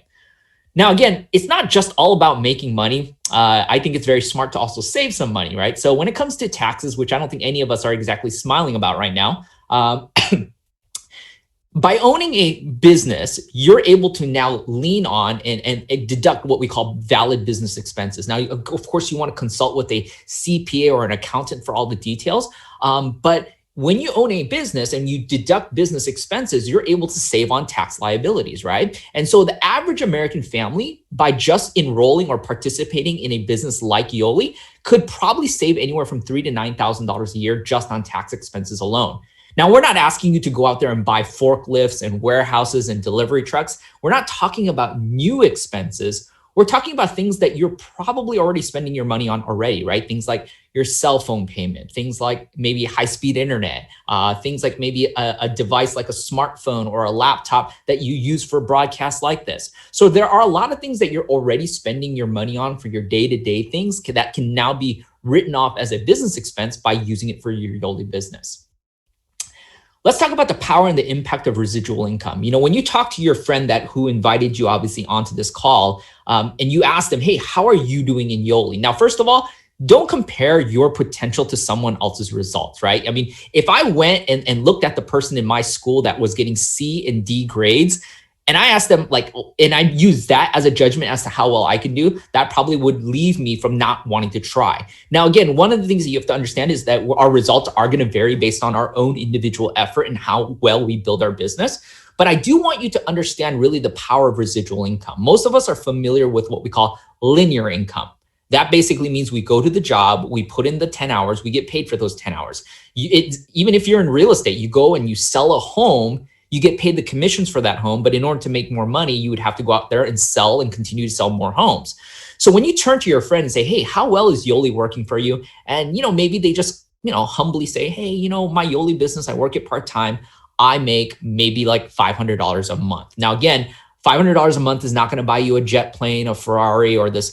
Now, again, it's not just all about making money. I think it's very smart to also save some money, right? So when it comes to taxes, which I don't think any of us are exactly smiling about right now, by owning a business, you're able to now lean on and deduct what we call valid business expenses. Now, of course, you want to consult with a CPA or an accountant for all the details. But when you own a business and you deduct business expenses, you're able to save on tax liabilities, right? And so the average American family, by just enrolling or participating in a business like Yoli, could probably save anywhere from $3,000 to $9,000 a year just on tax expenses alone. Now, we're not asking you to go out there and buy forklifts and warehouses and delivery trucks. We're not talking about new expenses. We're talking about things that you're probably already spending your money on already, right? Things like your cell phone payment, things like maybe high-speed internet, things like maybe a device like a smartphone or a laptop that you use for broadcasts like this. So there are a lot of things that you're already spending your money on for your day-to-day things that can now be written off as a business expense by using it for your Yoli business. Let's talk about the power and the impact of residual income. You know, when you talk to your friend who invited you obviously onto this call, and you ask them, hey, how are you doing in Yoli? Now, first of all, don't compare your potential to someone else's results, right? I mean, if I went and looked at the person in my school that was getting C and D grades, and I asked them and I used that as a judgment as to how well I can do, that probably would leave me from not wanting to try. Now, again, one of the things that you have to understand is that our results are going to vary based on our own individual effort and how well we build our business. But I do want you to understand really the power of residual income. Most of us are familiar with what we call linear income. That basically means we go to the job, we put in the 10 hours, we get paid for those 10 hours. Even if you're in real estate, you go and you sell a home, you get paid the commissions for that home, but in order to make more money, you would have to go out there and sell and continue to sell more homes. So when you turn to your friend and say, hey, how well is Yoli working for you? And, maybe they just, humbly say, hey, my Yoli business, I work it part-time. I make maybe like $500 a month. Now, again, $500 a month is not going to buy you a jet plane, a Ferrari, or this,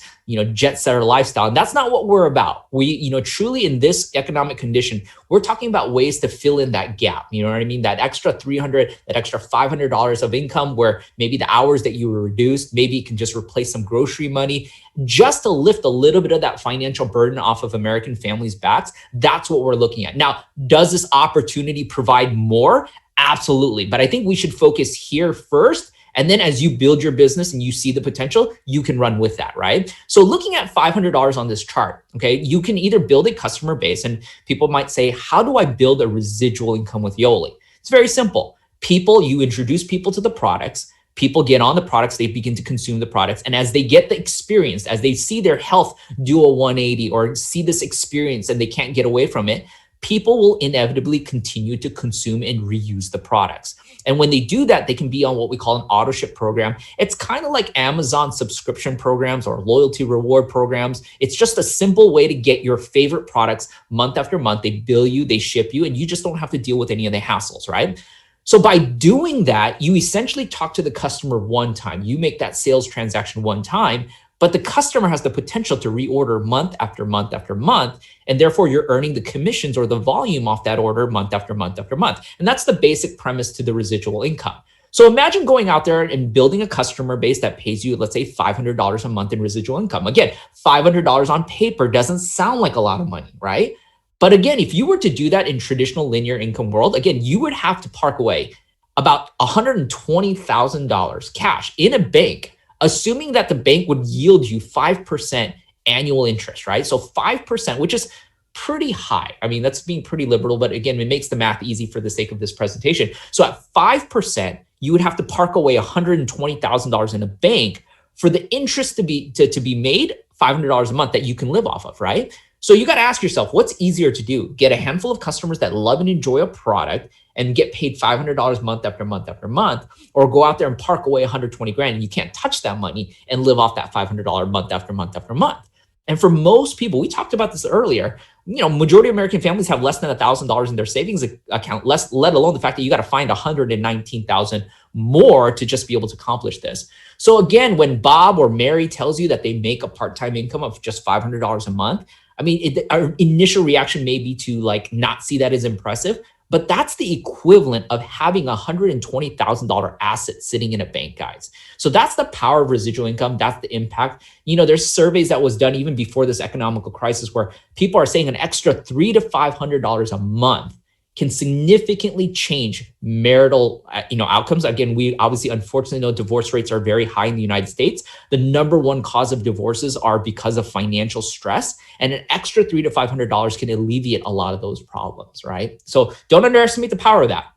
jet setter lifestyle. And that's not what we're about. We, truly in this economic condition, we're talking about ways to fill in that gap. You know what I mean? That extra $300, that extra $500 of income where maybe the hours that you were reduced, maybe you can just replace some grocery money just to lift a little bit of that financial burden off of American families' backs. That's what we're looking at. Now, does this opportunity provide more? Absolutely. But I think we should focus here first. And then as you build your business and you see the potential, you can run with that, right? So looking at $500 on this chart, okay, you can either build a customer base, and people might say, how do I build a residual income with Yoli? It's very simple. You introduce people to the products, people get on the products, they begin to consume the products. And as they get the experience, as they see their health do a 180 or see this experience and they can't get away from it, people will inevitably continue to consume and reuse the products. And when they do that, they can be on what we call an auto ship program. It's kind of like Amazon subscription programs or loyalty reward programs. It's just a simple way to get your favorite products month after month. They bill you, they ship you, and you just don't have to deal with any of the hassles, right? So by doing that, you essentially talk to the customer one time. You make that sales transaction one time, but the customer has the potential to reorder month after month after month, and therefore you're earning the commissions or the volume off that order month after month after month. And that's the basic premise to the residual income. So imagine going out there and building a customer base that pays you, let's say $500 a month in residual income. Again, $500 on paper doesn't sound like a lot of money, right? But again, if you were to do that in traditional linear income world, again, you would have to park away about $120,000 cash in a bank, assuming that the bank would yield you 5% annual interest, right? So 5%, which is pretty high. I mean, that's being pretty liberal, but again, it makes the math easy for the sake of this presentation. So at 5%, you would have to park away $120,000 in a bank for the interest to be made $500 a month that you can live off of, right? So you got to ask yourself, what's easier to do? Get a handful of customers that love and enjoy a product and get paid $500 month after month after month, or go out there and park away 120 grand and you can't touch that money and live off that $500 month after month after month. And for most people, we talked about this earlier, majority of American families have less than $1,000 in their savings account, let alone the fact that you got to find 119,000 more to just be able to accomplish this. So again, when Bob or Mary tells you that they make a part-time income of just $500 a month, I mean, our initial reaction may be to not see that as impressive, but that's the equivalent of having a $120,000 asset sitting in a bank, guys. So that's the power of residual income. That's the impact. There's surveys that was done even before this economical crisis where people are saying an extra $300 to $500 a month can significantly change marital, outcomes. Again, we obviously, unfortunately, know divorce rates are very high in the United States. The number one cause of divorces are because of financial stress, and an extra $300 to $500 can alleviate a lot of those problems, right? So don't underestimate the power of that.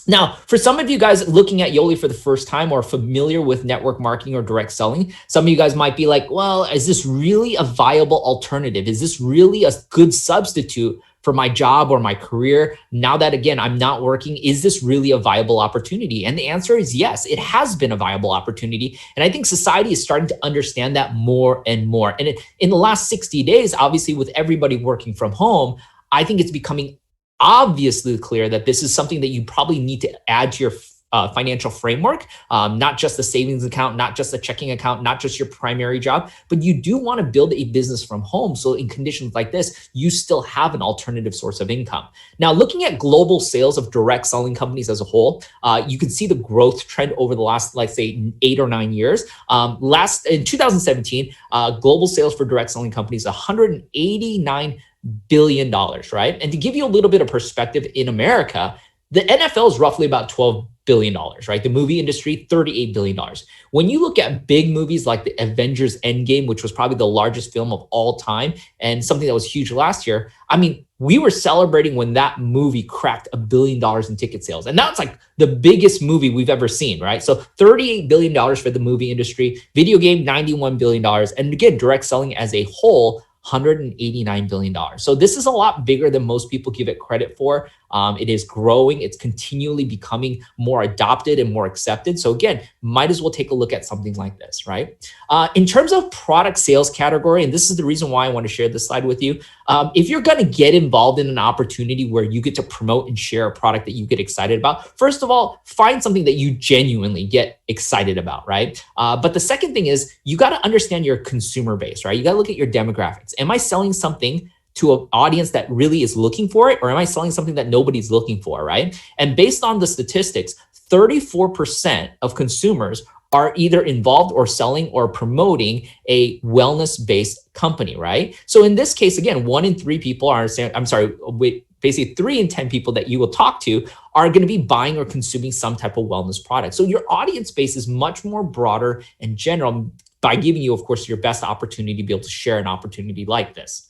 Now, for some of you guys looking at Yoli for the first time or familiar with network marketing or direct selling, some of you guys might be like, well, is this really a viable alternative? Is this really a good substitute for my job or my career? Now that, again, I'm not working, is this really a viable opportunity? And the answer is yes, it has been a viable opportunity. And I think society is starting to understand that more and more. And in the last 60 days, obviously, with everybody working from home, I think it's becoming obviously clear that this is something that you probably need to add to your financial framework, not just the savings account, not just the checking account, not just your primary job, but you do want to build a business from home. So in conditions like this, you still have an alternative source of income. Now, looking at global sales of direct selling companies as a whole, you can see the growth trend over the last, let's say, 8 or 9 years. In 2017, global sales for direct selling companies, $189 billion, right? And to give you a little bit of perspective, in America, the NFL is roughly about $12 billion, right? The movie industry, $38 billion. When you look at big movies like the Avengers Endgame, which was probably the largest film of all time and something that was huge last year, I mean, we were celebrating when that movie cracked $1 billion in ticket sales. And that's like the biggest movie we've ever seen, right? So $38 billion for the movie industry, video game, $91 billion. And again, direct selling as a whole, $189 billion. So this is a lot bigger than most people give it credit for. It is growing. It's continually becoming more adopted and more accepted. So again, might as well take a look at something like this, right? In terms of product sales category, and this is the reason why I want to share this slide with you. If you're going to get involved in an opportunity where you get to promote and share a product that you get excited about, first of all, find something that you genuinely get excited about, right? But the second thing is you got to understand your consumer base, right? You got to look at your demographics. Am I selling something to an audience that really is looking for it, or am I selling something that nobody's looking for, right? And based on the statistics, 34% of consumers are either involved or selling or promoting a wellness-based company, right? So in this case, again, 1 in 3 people are, basically 3 in 10 people that you will talk to are going to be buying or consuming some type of wellness product. So your audience base is much more broader and general by giving you, of course, your best opportunity to be able to share an opportunity like this.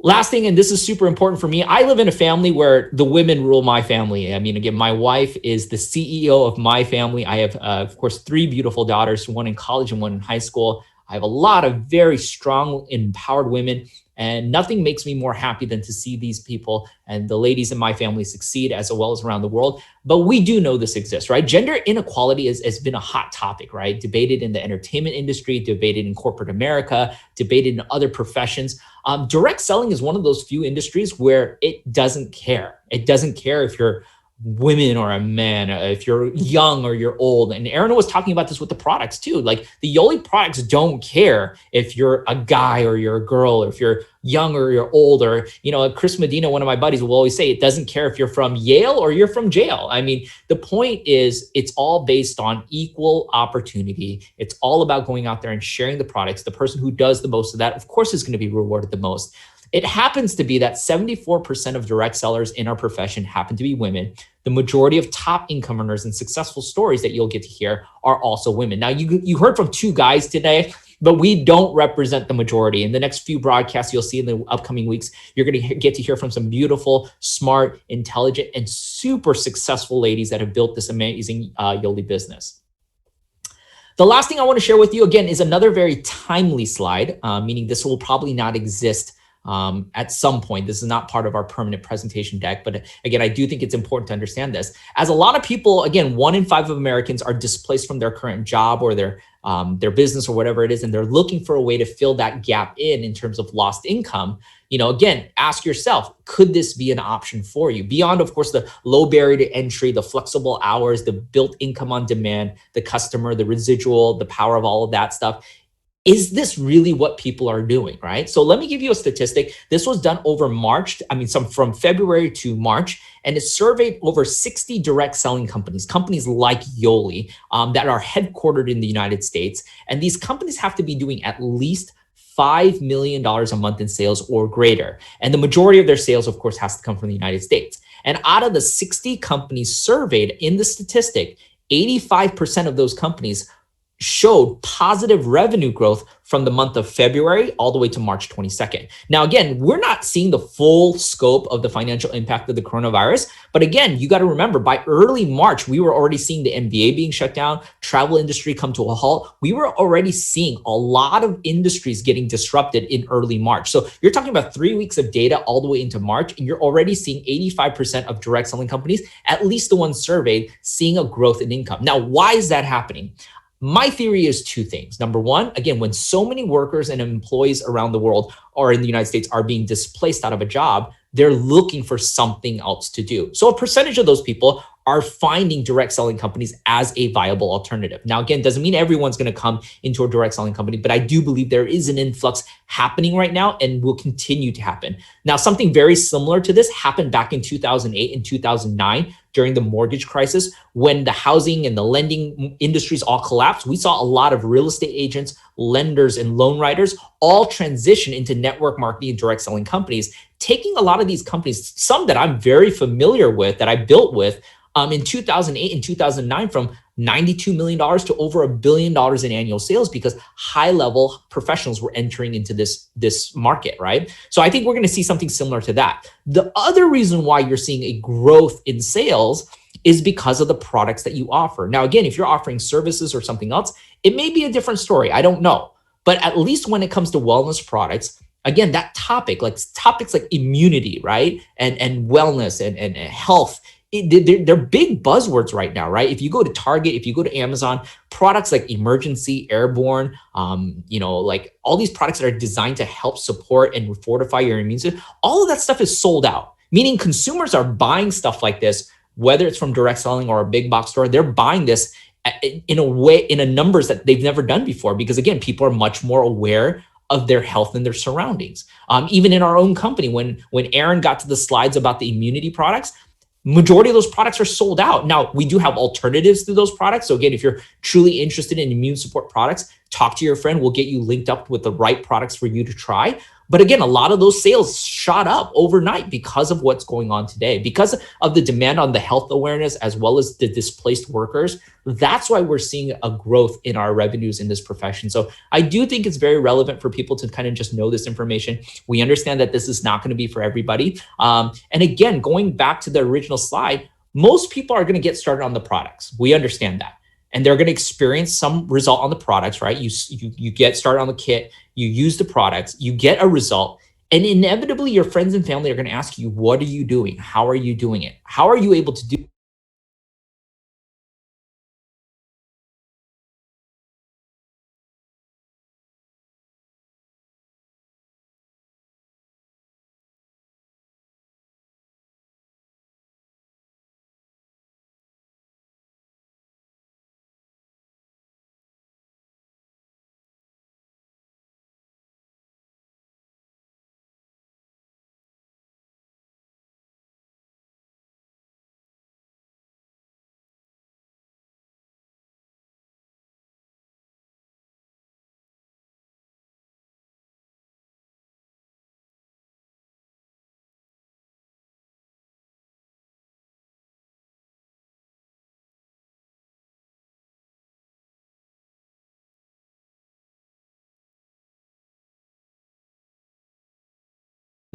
Last thing, and this is super important for me, I live in a family where the women rule my family. I mean, again, my wife is the CEO of my family. I have, of course, 3 beautiful daughters, 1 in college and 1 in high school. I have a lot of very strong, empowered women, and nothing makes me more happy than to see these people and the ladies in my family succeed as well as around the world. But we do know this exists, right? Gender inequality has been a hot topic, right? Debated in the entertainment industry, debated in corporate America, debated in other professions. Direct selling is one of those few industries where it doesn't care. It doesn't care if you're women or a man, if you're young or you're old. And Aaron was talking about this with the products too. Like the Yoli products don't care if you're a guy or you're a girl, or if you're young or you're old, or, Chris Medina, one of my buddies, will always say, it doesn't care if you're from Yale or you're from jail. I mean, the point is it's all based on equal opportunity. It's all about going out there and sharing the products. The person who does the most of that, of course, is going to be rewarded the most. It happens to be that 74% of direct sellers in our profession happen to be women. The majority of top income earners and successful stories that you'll get to hear are also women. Now, you heard from 2 guys today, but we don't represent the majority. In the next few broadcasts you'll see in the upcoming weeks, you're going to get to hear from some beautiful, smart, intelligent, and super successful ladies that have built this amazing Yoli business. The last thing I want to share with you again is another very timely slide, meaning this will probably not exist at some point. This is not part of our permanent presentation deck, but again, I do think it's important to understand this. As a lot of people, again, 1 in 5 of Americans are displaced from their current job or their business or whatever it is, and they're looking for a way to fill that gap in terms of lost income. Again, ask yourself, could this be an option for you? Beyond, of course, the low barrier to entry, the flexible hours, the built income on demand, the customer, the residual, the power of all of that stuff. Is this really what people are doing, right? So let me give you a statistic. This was done over March, from February to March, and it surveyed over 60 direct selling companies like Yoli, that are headquartered in the United States. And these companies have to be doing at least $5 million a month in sales or greater. And the majority of their sales, of course, has to come from the United States. And out of the 60 companies surveyed in the statistic, 85% of those companies showed positive revenue growth from the month of February all the way to March 22nd. Now, again, we're not seeing the full scope of the financial impact of the coronavirus. But again, you got to remember, by early March, we were already seeing the NBA being shut down, travel industry come to a halt. We were already seeing a lot of industries getting disrupted in early March. So you're talking about 3 weeks of data all the way into March, and you're already seeing 85% of direct selling companies, at least the ones surveyed, seeing a growth in income. Now, why is that happening? My theory is 2 things. Number one, again, when so many workers and employees around the world or in the United States are being displaced out of a job, they're looking for something else to do. So a percentage of those people are finding direct selling companies as a viable alternative. Now, again, doesn't mean everyone's going to come into a direct selling company, but I do believe there is an influx happening right now and will continue to happen. Now, something very similar to this happened back in 2008 and 2009 during the mortgage crisis, when the housing and the lending industries all collapsed. We saw a lot of real estate agents, lenders, and loan writers all transition into network marketing and direct selling companies, taking a lot of these companies, some that I'm very familiar with, that I built with, in 2008 and 2009, from $92 million to over $1 billion in annual sales, because high-level professionals were entering into this market, right? So I think we're going to see something similar to that. The other reason why you're seeing a growth in sales is because of the products that you offer. Now, again, if you're offering services or something else, it may be a different story. I don't know. But at least when it comes to wellness products, again, that topics like immunity, right? And wellness and health, they're big buzzwords right now, right? If you go to Target, if you go to Amazon, products like Emergency, Airborne, like all these products that are designed to help support and fortify your immune system, all of that stuff is sold out, meaning consumers are buying stuff like this, whether it's from direct selling or a big box store. They're buying this in a numbers that they've never done before, because again, people are much more aware of their health and their surroundings. Even in our own company, when Aaron got to the slides about the immunity products, majority of those products are sold out. Now, we do have alternatives to those products. So again, if you're truly interested in immune support products, talk to your friend. We'll get you linked up with the right products for you to try. But again, a lot of those sales shot up overnight because of what's going on today, because of the demand on the health awareness, as well as the displaced workers. That's why we're seeing a growth in our revenues in this profession. So I do think it's very relevant for people to kind of just know this information. We understand that this is not going to be for everybody. And again, going back to the original slide, most people are going to get started on the products. We understand that. And they're going to experience some result on the products, right? You get started on the kit, you use the products, you get a result, and inevitably your friends and family are going to ask you, what are you doing? How are you doing it? How are you able to do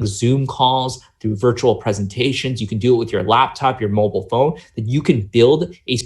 Zoom calls, through virtual presentations? You can do it with your laptop, your mobile phone, that you can build a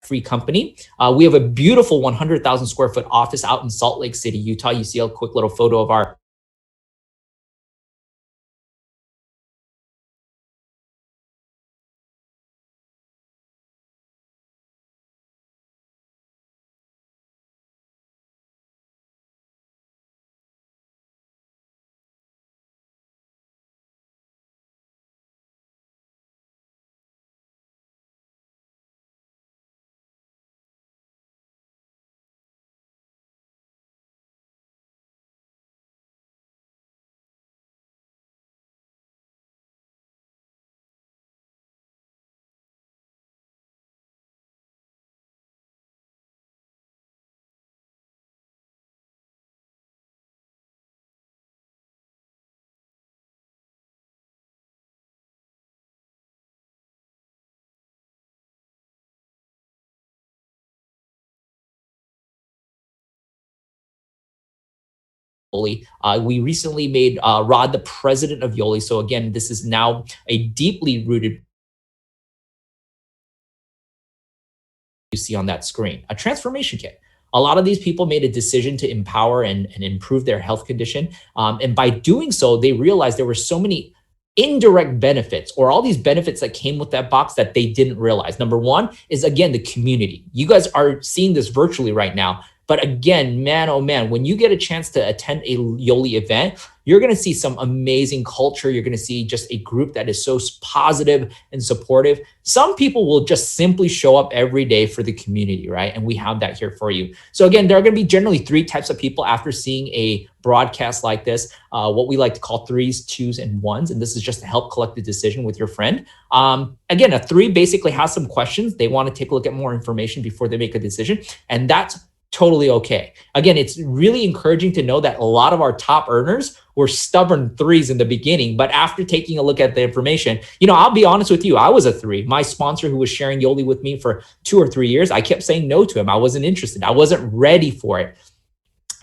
free company. We have a beautiful 100,000 square foot office out in Salt Lake City, Utah. You see a quick little photo of our Yoli. We recently made Rod the president of Yoli. So again, this is now a deeply rooted you see on that screen, a transformation kit. A lot of these people made a decision to empower and improve their health condition. And by doing so, they realized there were so many indirect benefits or all these benefits that came with that box that they didn't realize. Number one is, again, the community. You guys are seeing this virtually right now. But again, man, oh man, when you get a chance to attend a Yoli event, you're going to see some amazing culture. You're going to see just a group that is so positive and supportive. Some people will just simply show up every day for the community, right? And we have that here for you. So again, there are going to be generally three types of people after seeing a broadcast like this, what we like to call threes, twos, and ones. And this is just to help collect the decision with your friend. Again, a three basically has some questions. They want to take a look at more information before they make a decision. And that's totally okay. Again, it's really encouraging to know that a lot of our top earners were stubborn threes in the beginning, but after taking a look at the information, I'll be honest with you, I was a three. My sponsor who was sharing Yoli with me for 2 or 3 years, I kept saying no to him. I wasn't interested. I wasn't ready for it.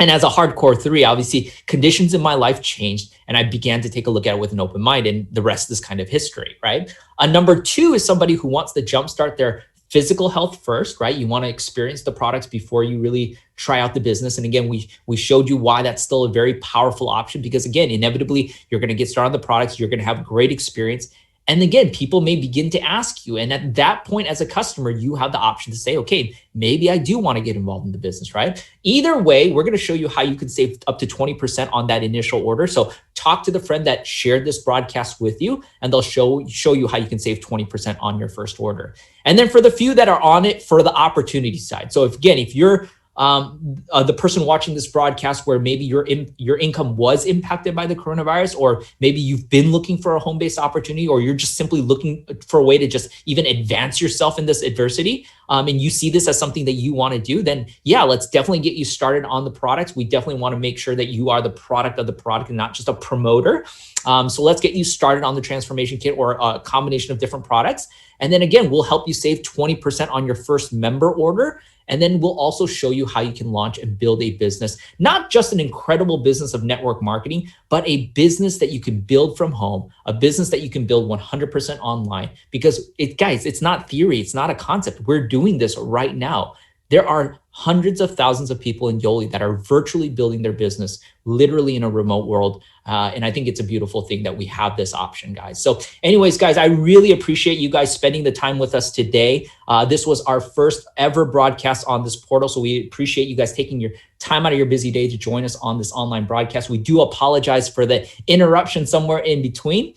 And as a hardcore three, obviously conditions in my life changed and I began to take a look at it with an open mind, and the rest is kind of history, right? Number two is somebody who wants to jumpstart their physical health first, right? You want to experience the products before you really try out the business. And again, we showed you why that's still a very powerful option, because again, inevitably you're going to get started on the products. You're going to have a great experience. And again, people may begin to ask you. And at that point, as a customer, you have the option to say, okay, maybe I do want to get involved in the business, right? Either way, we're going to show you how you can save up to 20% on that initial order. So talk to the friend that shared this broadcast with you, and they'll show you how you can save 20% on your first order. And then for the few that are on it for the opportunity side. So if you're the person watching this broadcast where maybe your income was impacted by the coronavirus, or maybe you've been looking for a home-based opportunity, or you're just simply looking for a way to just even advance yourself in this adversity, and you see this as something that you want to do, then yeah, let's definitely get you started on the products. We definitely want to make sure that you are the product of the product and not just a promoter. So let's get you started on the transformation kit or a combination of different products. And then again, we'll help you save 20% on your first member order. And then we'll also show you how you can launch and build a business, not just an incredible business of network marketing, but a business that you can build from home, a business that you can build 100% online. Because guys, it's not theory. It's not a concept. We're doing this right now. There are hundreds of thousands of people in Yoli that are virtually building their business literally in a remote world. And I think it's a beautiful thing that we have this option, guys. So anyways, guys, I really appreciate you guys spending the time with us today. This was our first ever broadcast on this portal. So we appreciate you guys taking your time out of your busy day to join us on this online broadcast. We do apologize for the interruption somewhere in between.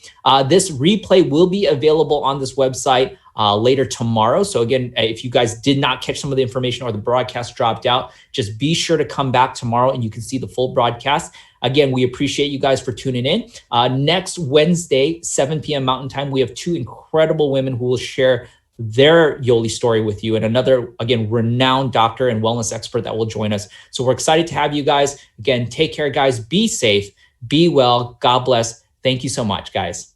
This replay will be available on this website later tomorrow. So again, if you guys did not catch some of the information or the broadcast dropped out, just be sure to come back tomorrow and you can see the full broadcast. Again, we appreciate you guys for tuning in. Next Wednesday, 7 p.m. Mountain Time, we have 2 incredible women who will share their Yoli story with you, and another, again, renowned doctor and wellness expert that will join us. So we're excited to have you guys. Again, take care, guys. Be safe, be well. God bless. Thank you so much, guys.